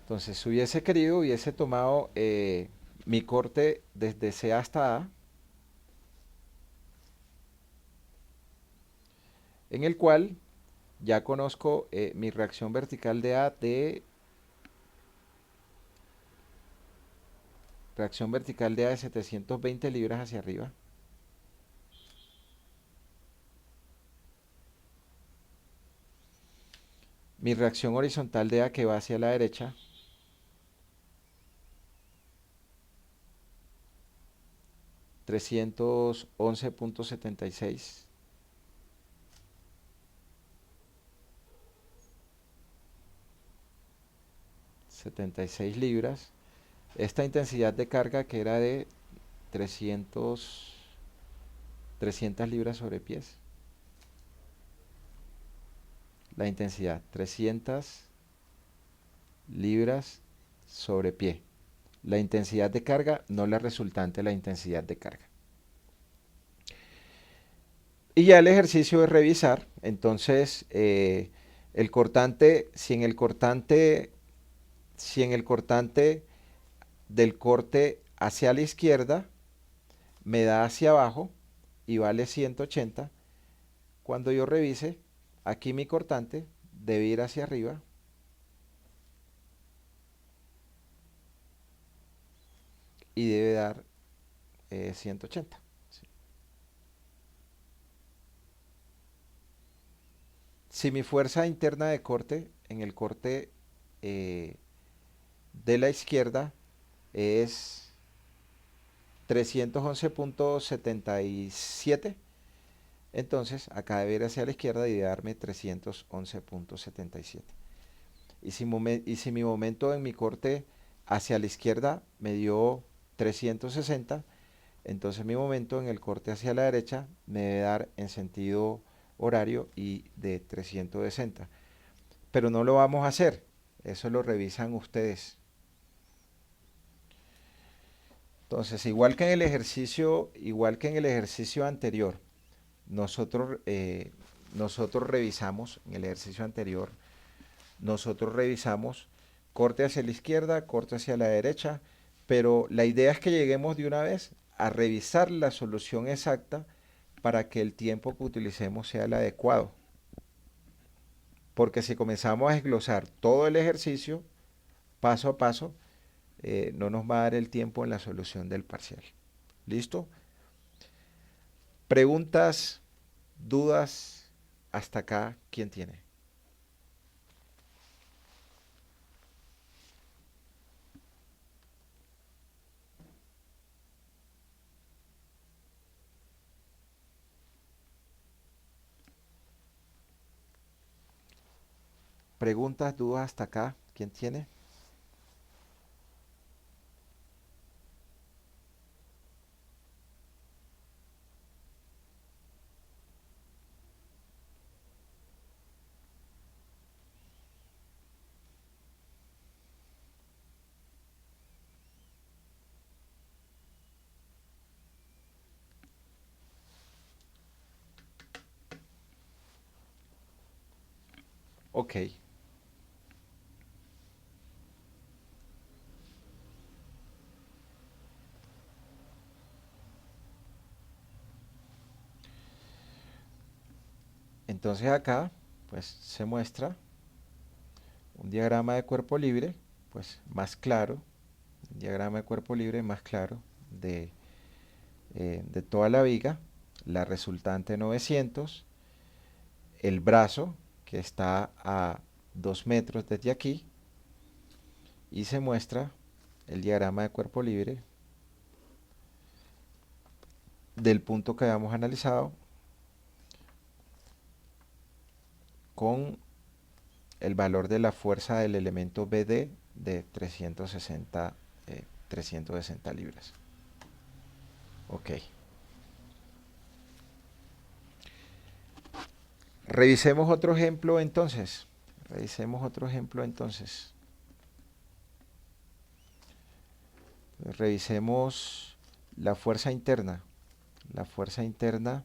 Entonces, si hubiese querido, hubiese tomado mi corte desde C hasta A, en el cual ya conozco mi reacción vertical de A reacción vertical de A de 720 libras hacia arriba. Mi reacción horizontal de A que va hacia la derecha. $311.76. 76 libras. Esta intensidad de carga que era de 300 libras sobre pies. La intensidad, 300 libras sobre pie. La intensidad de carga, no la resultante de la intensidad de carga. Y ya el ejercicio es revisar. Entonces, el cortante, si en el cortante del corte hacia la izquierda me da hacia abajo y vale 180, cuando yo revise, aquí mi cortante debe ir hacia arriba y debe dar 180. ¿Sí? Si mi fuerza interna de corte en el corte de la izquierda es 311.77, entonces acá debe ir hacia la izquierda y debe darme 311.77. Y si mi momento en mi corte hacia la izquierda me dio 360, entonces mi momento en el corte hacia la derecha me debe dar en sentido horario y de 360. Pero no lo vamos a hacer, eso lo revisan ustedes. Entonces, igual que en el ejercicio anterior, nosotros revisamos, en el ejercicio anterior, nosotros revisamos corte hacia la izquierda, corte hacia la derecha, pero la idea es que lleguemos de una vez a revisar la solución exacta para que el tiempo que utilicemos sea el adecuado. Porque si comenzamos a desglosar todo el ejercicio, paso a paso, no nos va a dar el tiempo en la solución del parcial. ¿Listo? Preguntas, dudas, hasta acá, ¿quién tiene? Preguntas, dudas, hasta acá, ¿quién tiene? Ok. Entonces acá, pues se muestra un diagrama de cuerpo libre, pues más claro, un diagrama de cuerpo libre más claro de toda la viga, la resultante 900, el brazo que está a 2 metros desde aquí y se muestra el diagrama de cuerpo libre del punto que habíamos analizado con el valor de la fuerza del elemento BD de 360 libras. Ok. Revisemos otro ejemplo entonces. Revisemos otro ejemplo entonces. Revisemos la fuerza interna. La fuerza interna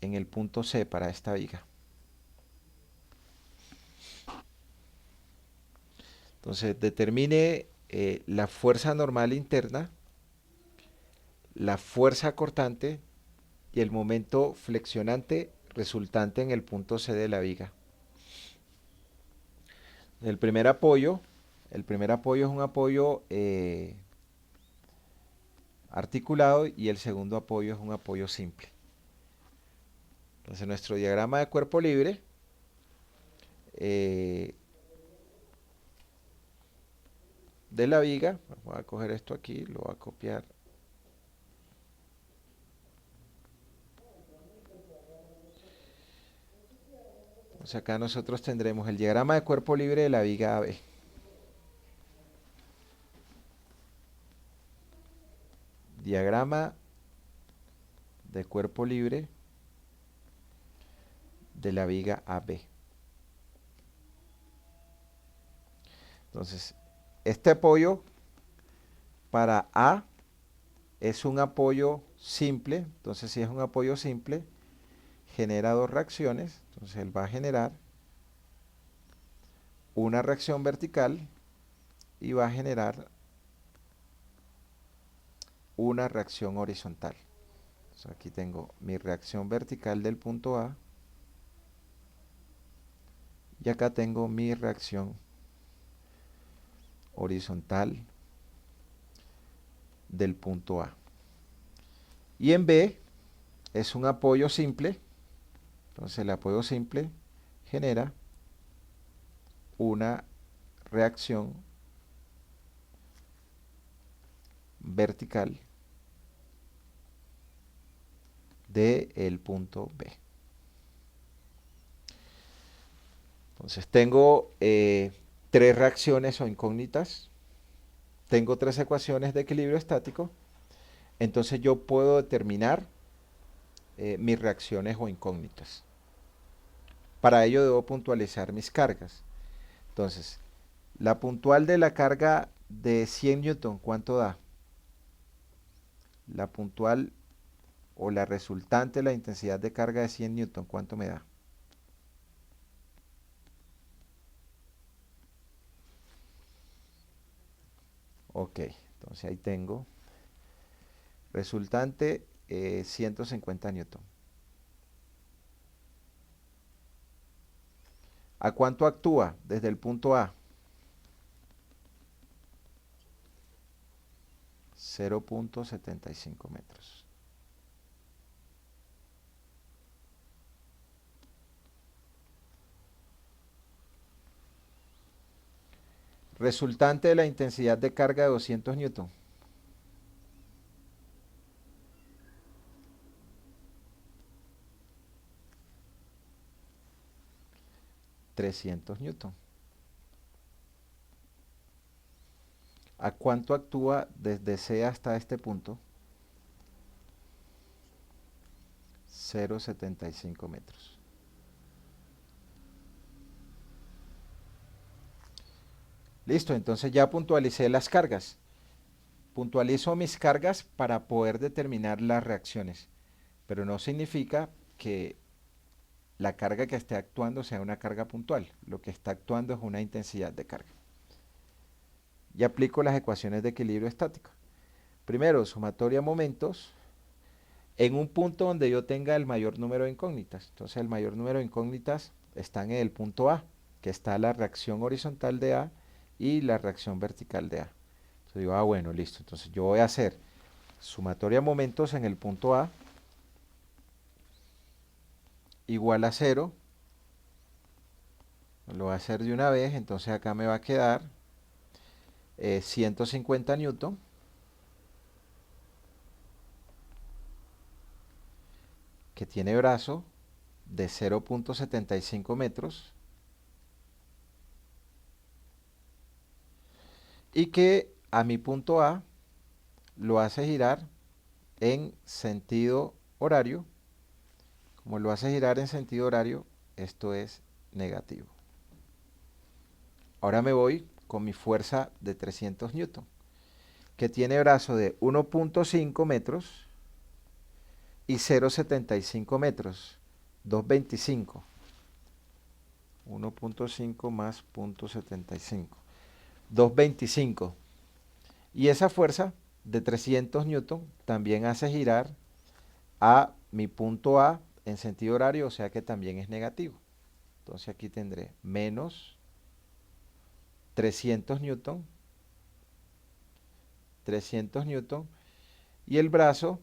en el punto C para esta viga. Entonces determine la fuerza normal interna, la fuerza cortante y el momento flexionante resultante en el punto C de la viga. El primer apoyo El primer apoyo es un apoyo articulado y el segundo apoyo es un apoyo simple. Entonces nuestro diagrama de cuerpo libre de la viga, voy a coger esto aquí, lo voy a copiar. Entonces acá nosotros tendremos el diagrama de cuerpo libre de la viga AB. Diagrama de cuerpo libre de la viga AB. Entonces, este apoyo para A es un apoyo simple. Entonces, si es un apoyo simple, genera dos reacciones. Entonces, él va a generar una reacción vertical y va a generar una reacción horizontal. Entonces, aquí tengo mi reacción vertical del punto A y acá tengo mi reacción horizontal del punto A. Y en B es un apoyo simple. Entonces el apoyo simple genera una reacción vertical del punto B. Entonces tengo tres reacciones o incógnitas. Tengo tres ecuaciones de equilibrio estático. Entonces yo puedo determinar mis reacciones o incógnitas. Para ello debo puntualizar mis cargas. Entonces, la puntual de la carga de 100 newton, ¿cuánto da? La puntual o la resultante de la intensidad de carga de 100 newton, ¿cuánto me da? Ok, entonces ahí tengo resultante 150 newton. ¿A cuánto actúa desde el punto A? 0.75 metros. Resultante de la intensidad de carga de 200 newton. 300 newton. ¿A cuánto actúa desde C hasta este punto? 0.75 metros. Listo, entonces ya puntualicé las cargas. Puntualizo mis cargas para poder determinar las reacciones, pero no significa que la carga que esté actuando sea una carga puntual. Lo que está actuando es una intensidad de carga. Y aplico las ecuaciones de equilibrio estático. Primero, sumatoria de momentos en un punto donde yo tenga el mayor número de incógnitas. Entonces, el mayor número de incógnitas están en el punto A, que está la reacción horizontal de A y la reacción vertical de A. Entonces digo, bueno, listo. Entonces yo voy a hacer sumatoria de momentos en el punto A igual a 0. Lo voy a hacer de una vez. Entonces acá me va a quedar 150 newton que tiene brazo de 0.75 metros y que a mi punto A lo hace girar en sentido horario. Como lo hace girar en sentido horario, esto es negativo. Ahora me voy con mi fuerza de 300 newton, que tiene brazo de 1.5 metros y 0.75 metros, 225. 1.5 más 0.75, 225. Y esa fuerza de 300 newton también hace girar a mi punto A en sentido horario, o sea que también es negativo. Entonces aquí tendré menos 300 newton, 300 newton, y el brazo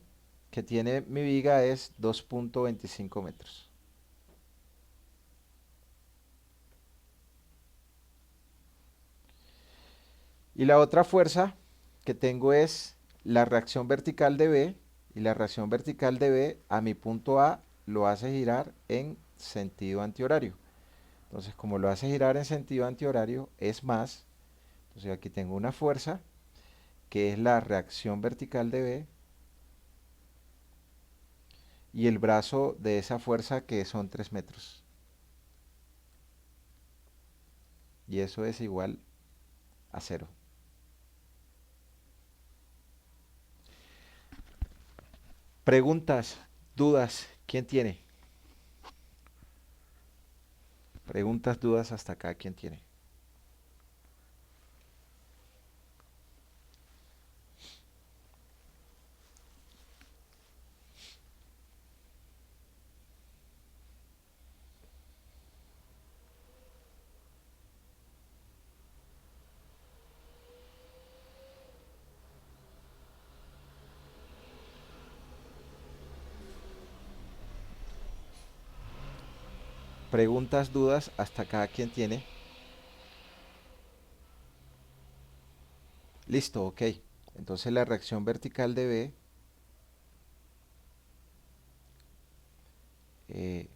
que tiene mi viga es 2.25 metros. Y la otra fuerza que tengo es la reacción vertical de B, y la reacción vertical de B a mi punto A lo hace girar en sentido antihorario. Entonces, como lo hace girar en sentido antihorario, es más. Entonces, aquí tengo una fuerza que es la reacción vertical de B y el brazo de esa fuerza que son 3 metros. Y eso es igual a 0. Preguntas, dudas, ¿quién tiene? Preguntas, dudas hasta acá, ¿quién tiene? Preguntas, dudas hasta acá, ¿quién tiene? Listo, ok. Entonces la reacción vertical de B eh,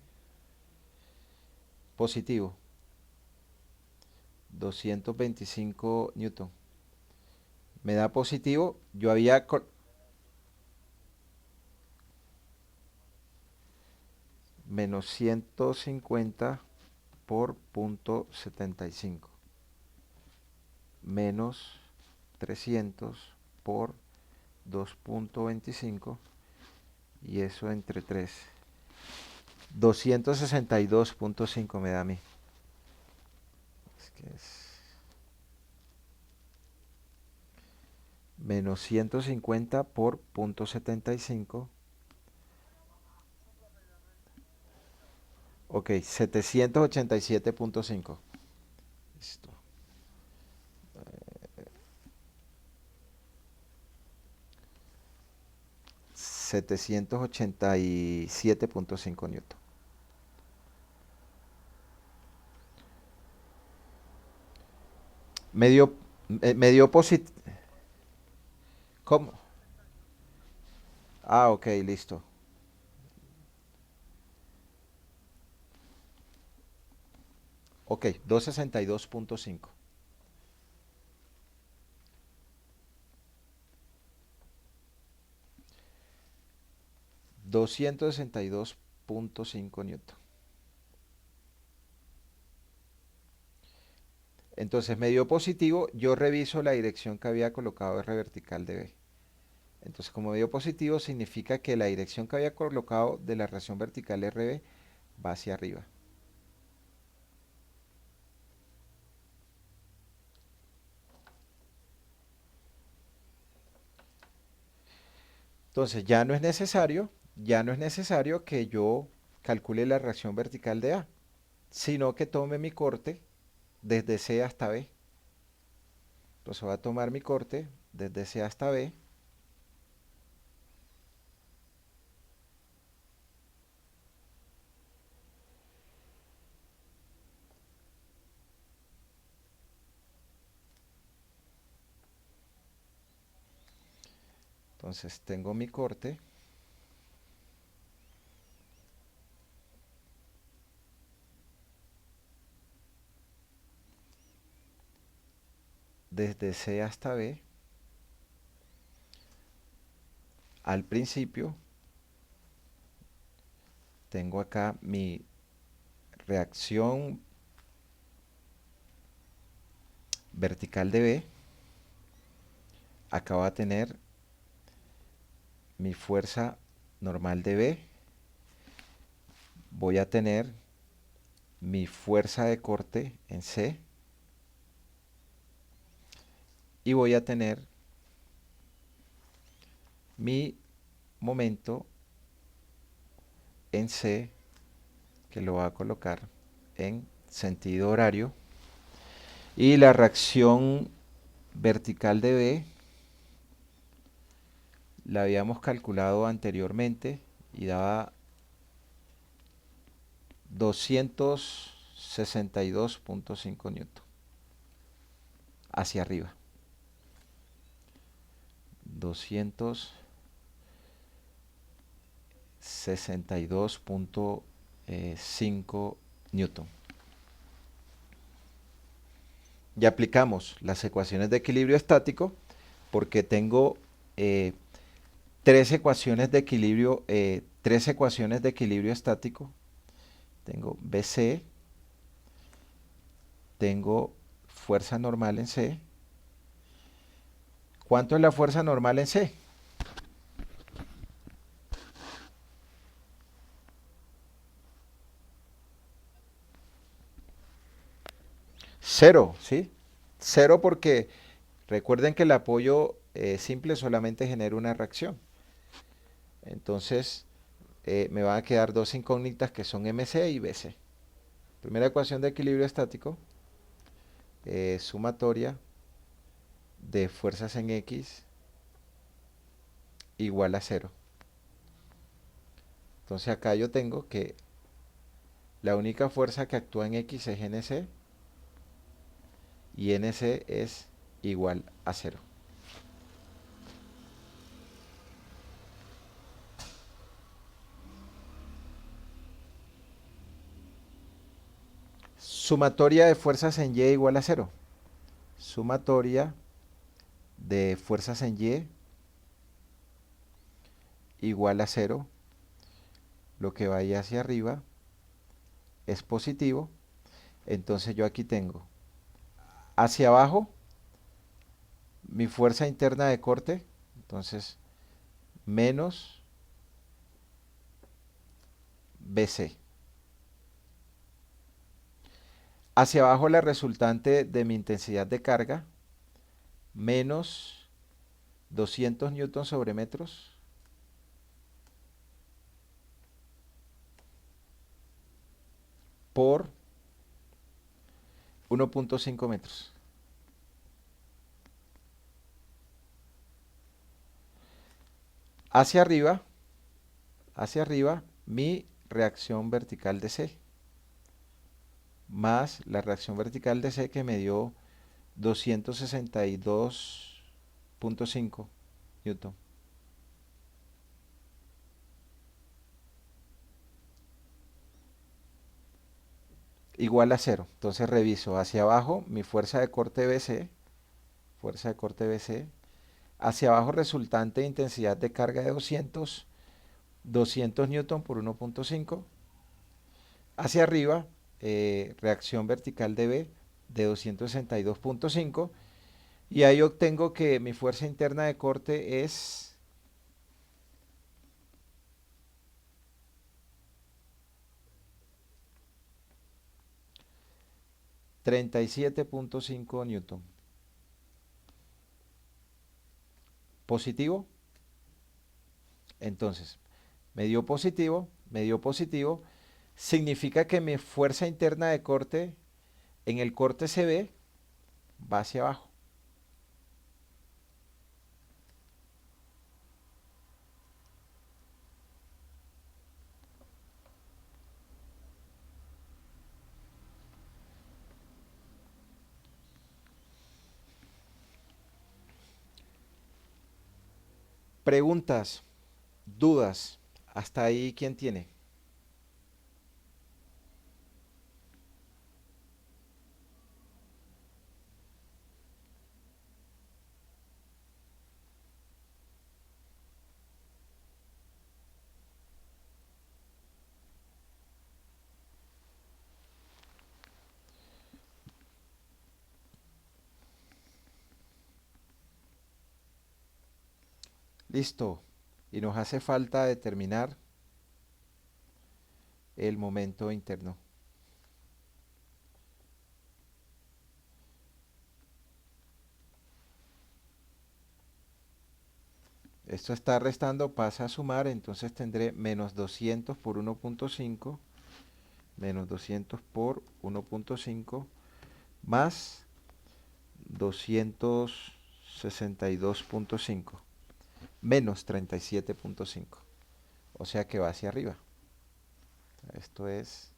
positivo, 225 newton. Me da positivo, yo había menos 150 por punto 75 menos 300 por 2.25 y eso entre 3. 262.5 me da a mí. Es que es menos 150 por punto 75. Ok, 787.5. Listo. 787.5 newton. Me dio, me dio positivo. ¿Cómo? Ah, ok, listo. Ok, 262.5. 262.5 newton. Entonces me dio positivo, yo reviso la dirección que había colocado R vertical de B. Entonces como me dio positivo significa que la dirección que había colocado de la reacción vertical RB va hacia arriba. Entonces ya no es necesario que yo calcule la reacción vertical de A, sino que tome mi corte desde C hasta B. Entonces voy a tomar mi corte desde C hasta B. Entonces tengo mi corte desde C hasta B. Al principio tengo acá mi reacción vertical de B. Acá va a tener mi fuerza normal de B. Voy a tener mi fuerza de corte en C. Y voy a tener mi momento en C, que lo voy a colocar en sentido horario. Y la reacción vertical de B la habíamos calculado anteriormente y daba 262.5 newton hacia arriba. 262.5 newton. Y aplicamos las ecuaciones de equilibrio estático porque tengo tres ecuaciones de equilibrio estático. Tengo BC, tengo fuerza normal en C. ¿Cuánto es la fuerza normal en C? Cero, ¿sí? Cero porque recuerden que el apoyo simple solamente genera una reacción. Entonces me van a quedar dos incógnitas que son MC y BC. Primera ecuación de equilibrio estático, sumatoria de fuerzas en X igual a cero. Entonces acá yo tengo que la única fuerza que actúa en X es NC y NC es igual a cero. Sumatoria de fuerzas en Y igual a cero. Sumatoria de fuerzas en Y igual a cero. Lo que vaya hacia arriba es positivo. Entonces yo aquí tengo hacia abajo mi fuerza interna de corte. Entonces menos BC. Hacia abajo la resultante de mi intensidad de carga menos 200 newtons sobre metros por 1.5 metros. Hacia arriba, mi reacción vertical de C, más la reacción vertical de C que me dio 262.5 newton. Igual a cero. Entonces reviso hacia abajo mi fuerza de corte BC, hacia abajo resultante de intensidad de carga de 200 newton por 1.5. Hacia arriba, reacción vertical de B de 262.5. Y ahí obtengo que mi fuerza interna de corte es 37.5 newton. ¿Positivo? Entonces, me dio positivo, significa que mi fuerza interna de corte en el corte CB va hacia abajo. Preguntas, dudas, hasta ahí, ¿quién tiene? Listo. Y nos hace falta determinar el momento interno. Esto está restando, pasa a sumar, entonces tendré menos 200 por 1.5, menos 200 por 1.5, más 262.5 menos 37.5. O sea que va hacia arriba. Esto es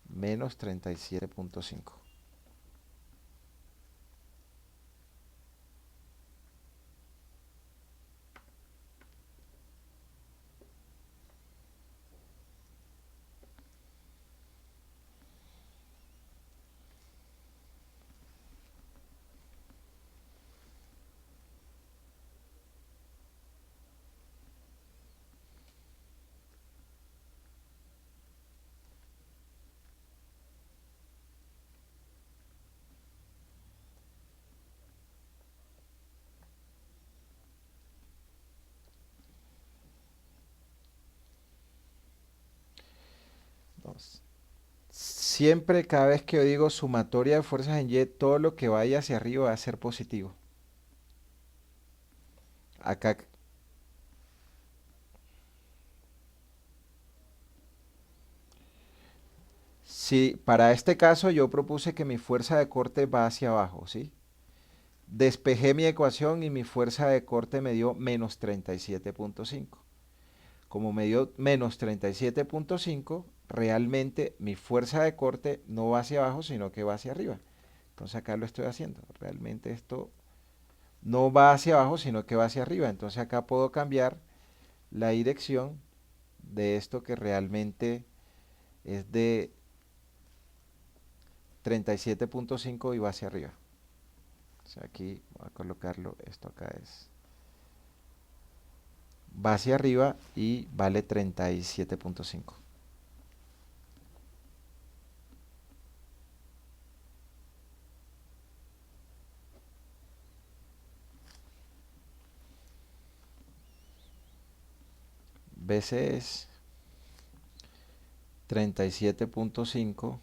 menos 37.5. Siempre, cada vez que yo digo sumatoria de fuerzas en Y, todo lo que vaya hacia arriba va a ser positivo. Acá, sí, para este caso yo propuse que mi fuerza de corte va hacia abajo, ¿sí? Despejé mi ecuación y mi fuerza de corte me dio menos 37.5. Como me dio menos 37.5, realmente mi fuerza de corte no va hacia abajo, sino que va hacia arriba. Entonces acá lo estoy haciendo. Realmente esto no va hacia abajo, sino que va hacia arriba. Entonces acá puedo cambiar la dirección de esto que realmente es de 37.5 y va hacia arriba. O sea, aquí voy a colocarlo, esto acá es, va hacia arriba y vale 37.5. BC es 37.5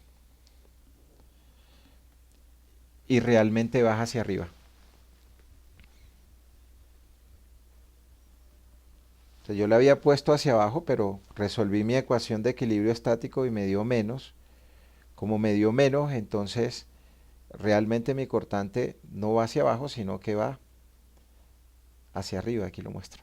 y realmente baja hacia arriba. Entonces yo le había puesto hacia abajo, pero resolví mi ecuación de equilibrio estático y me dio menos. Como me dio menos, entonces realmente mi cortante no va hacia abajo, sino que va hacia arriba. Aquí lo muestro.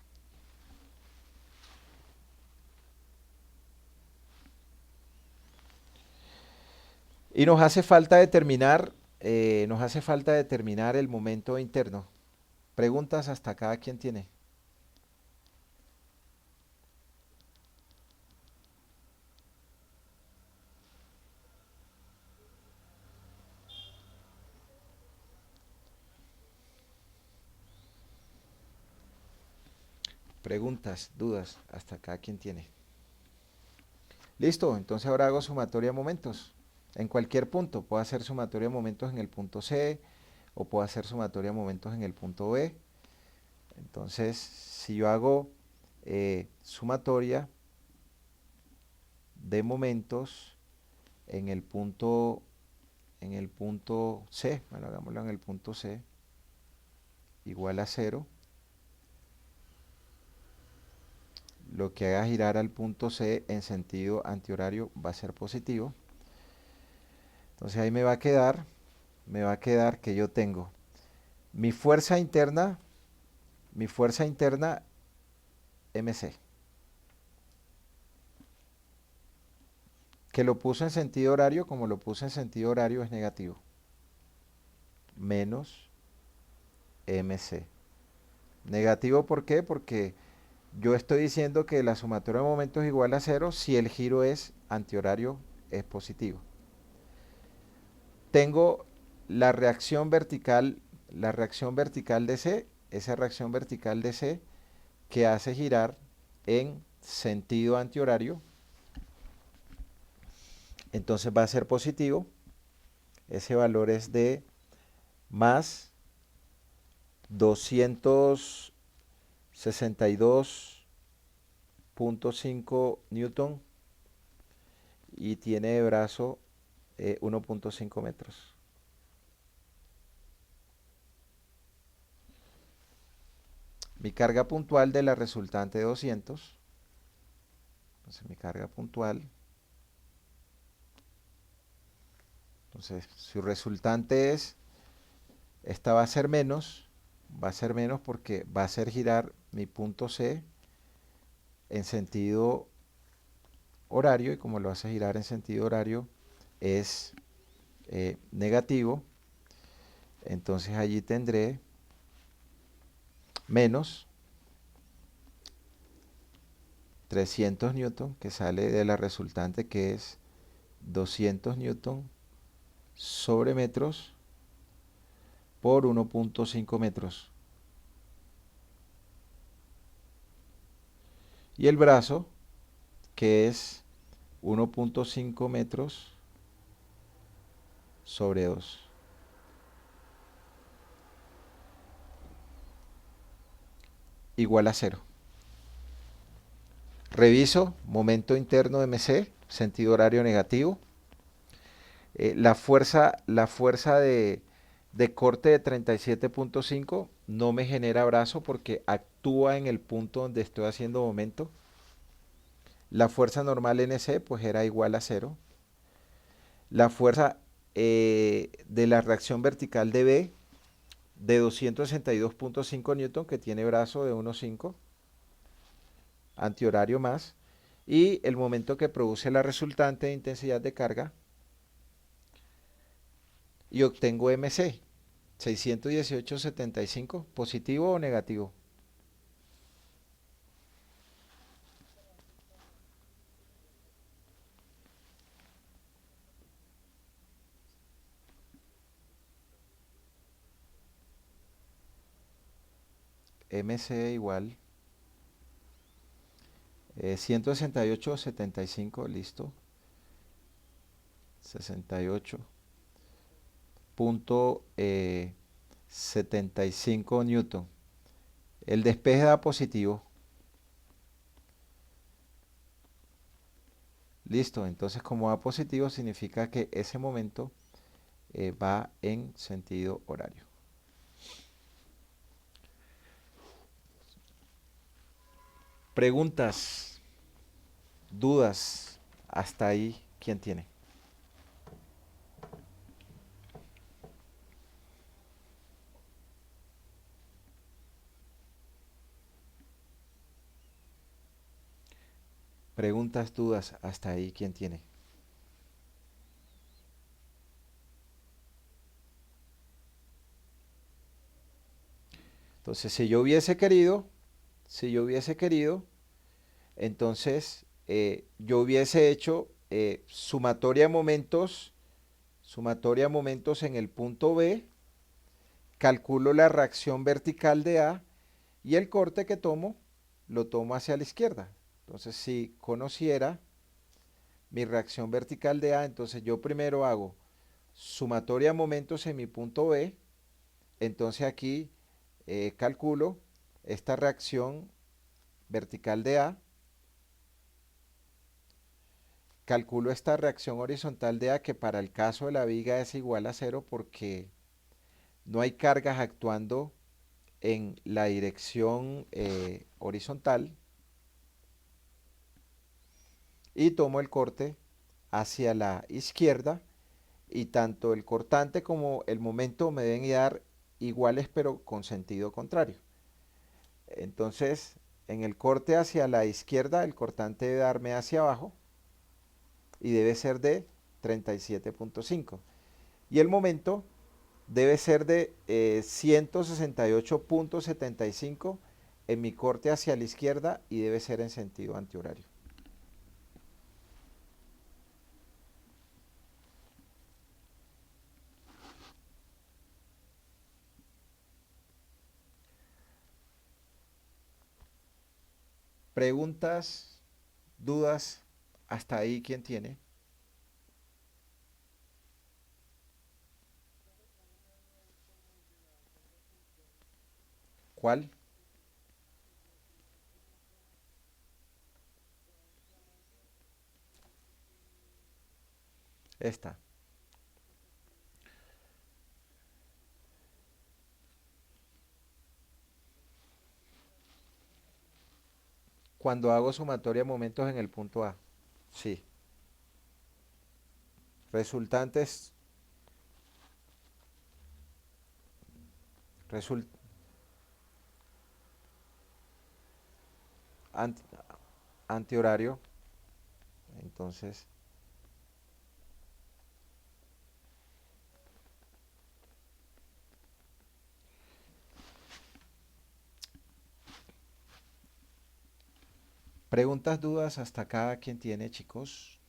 Y nos hace falta determinar el momento interno. Preguntas hasta cada quien tiene. Preguntas, dudas, hasta cada quien tiene. Listo, entonces ahora hago sumatoria de momentos. En cualquier punto, puedo hacer sumatoria de momentos en el punto C o puedo hacer sumatoria de momentos en el punto B. Entonces, si yo hago sumatoria de momentos en en el punto C, bueno, hagámoslo en el punto C, igual a 0, lo que haga girar al punto C en sentido antihorario va a ser positivo. Entonces ahí me va a quedar que yo tengo mi fuerza interna, mi fuerza interna MC, que lo puso en sentido horario, como lo puse en sentido horario es negativo, menos MC. Negativo, ¿por qué? Porque yo estoy diciendo que la sumatoria de momentos es igual a 0 si el giro es antihorario, es positivo. Tengo la reacción vertical de C, esa reacción vertical de C que hace girar en sentido antihorario, entonces va a ser positivo. Ese valor es de más 262.5 newton y tiene de brazo 1.5 metros. Mi carga puntual de la resultante de 200, entonces mi carga puntual, entonces su resultante es Esta va a ser menos porque va a hacer girar mi punto C en sentido horario y como lo hace girar en sentido horario es negativo, entonces allí tendré menos 300 newton que sale de la resultante que es 200 newton sobre metros por 1.5 metros. Y el brazo que es 1.5 metros sobre 2. Igual a 0. Reviso, momento interno de MC, sentido horario negativo. La fuerza de corte de 37.5 no me genera brazo porque actúa en el punto donde estoy haciendo momento. La fuerza normal NC pues era igual a 0. La fuerza de la reacción vertical de B de 262.5 newton que tiene brazo de 1.5 antihorario más y el momento que produce la resultante de intensidad de carga y obtengo MC 618.75 positivo o negativo. MC igual 168.75 listo 68.75 newton. El despeje da positivo. Listo, entonces como da positivo significa que ese momento va en sentido horario. Preguntas, dudas, hasta ahí, ¿quién tiene? Preguntas, dudas, hasta ahí, ¿quién tiene? Entonces, si yo hubiese querido, entonces yo hubiese hecho sumatoria de momentos en el punto B, calculo la reacción vertical de A y el corte que tomo, lo tomo hacia la izquierda. Entonces, si conociera mi reacción vertical de A, entonces yo primero hago sumatoria de momentos en mi punto B, entonces aquí calculo esta reacción vertical de A, calculo esta reacción horizontal de A que para el caso de la viga es igual a 0 porque no hay cargas actuando en la dirección horizontal y tomo el corte hacia la izquierda y tanto el cortante como el momento me deben dar iguales pero con sentido contrario. Entonces, en el corte hacia la izquierda, el cortante debe darme hacia abajo y debe ser de 37.5. Y el momento debe ser de 168.75 en mi corte hacia la izquierda y debe ser en sentido antihorario. Preguntas, dudas, hasta ahí, ¿quién tiene? ¿Cuál? Esta. Cuando hago sumatoria de momentos en el punto A. Sí. Resultantes Resulta anti- antihorario. Entonces, preguntas, dudas, hasta acá, ¿quién tiene, chicos?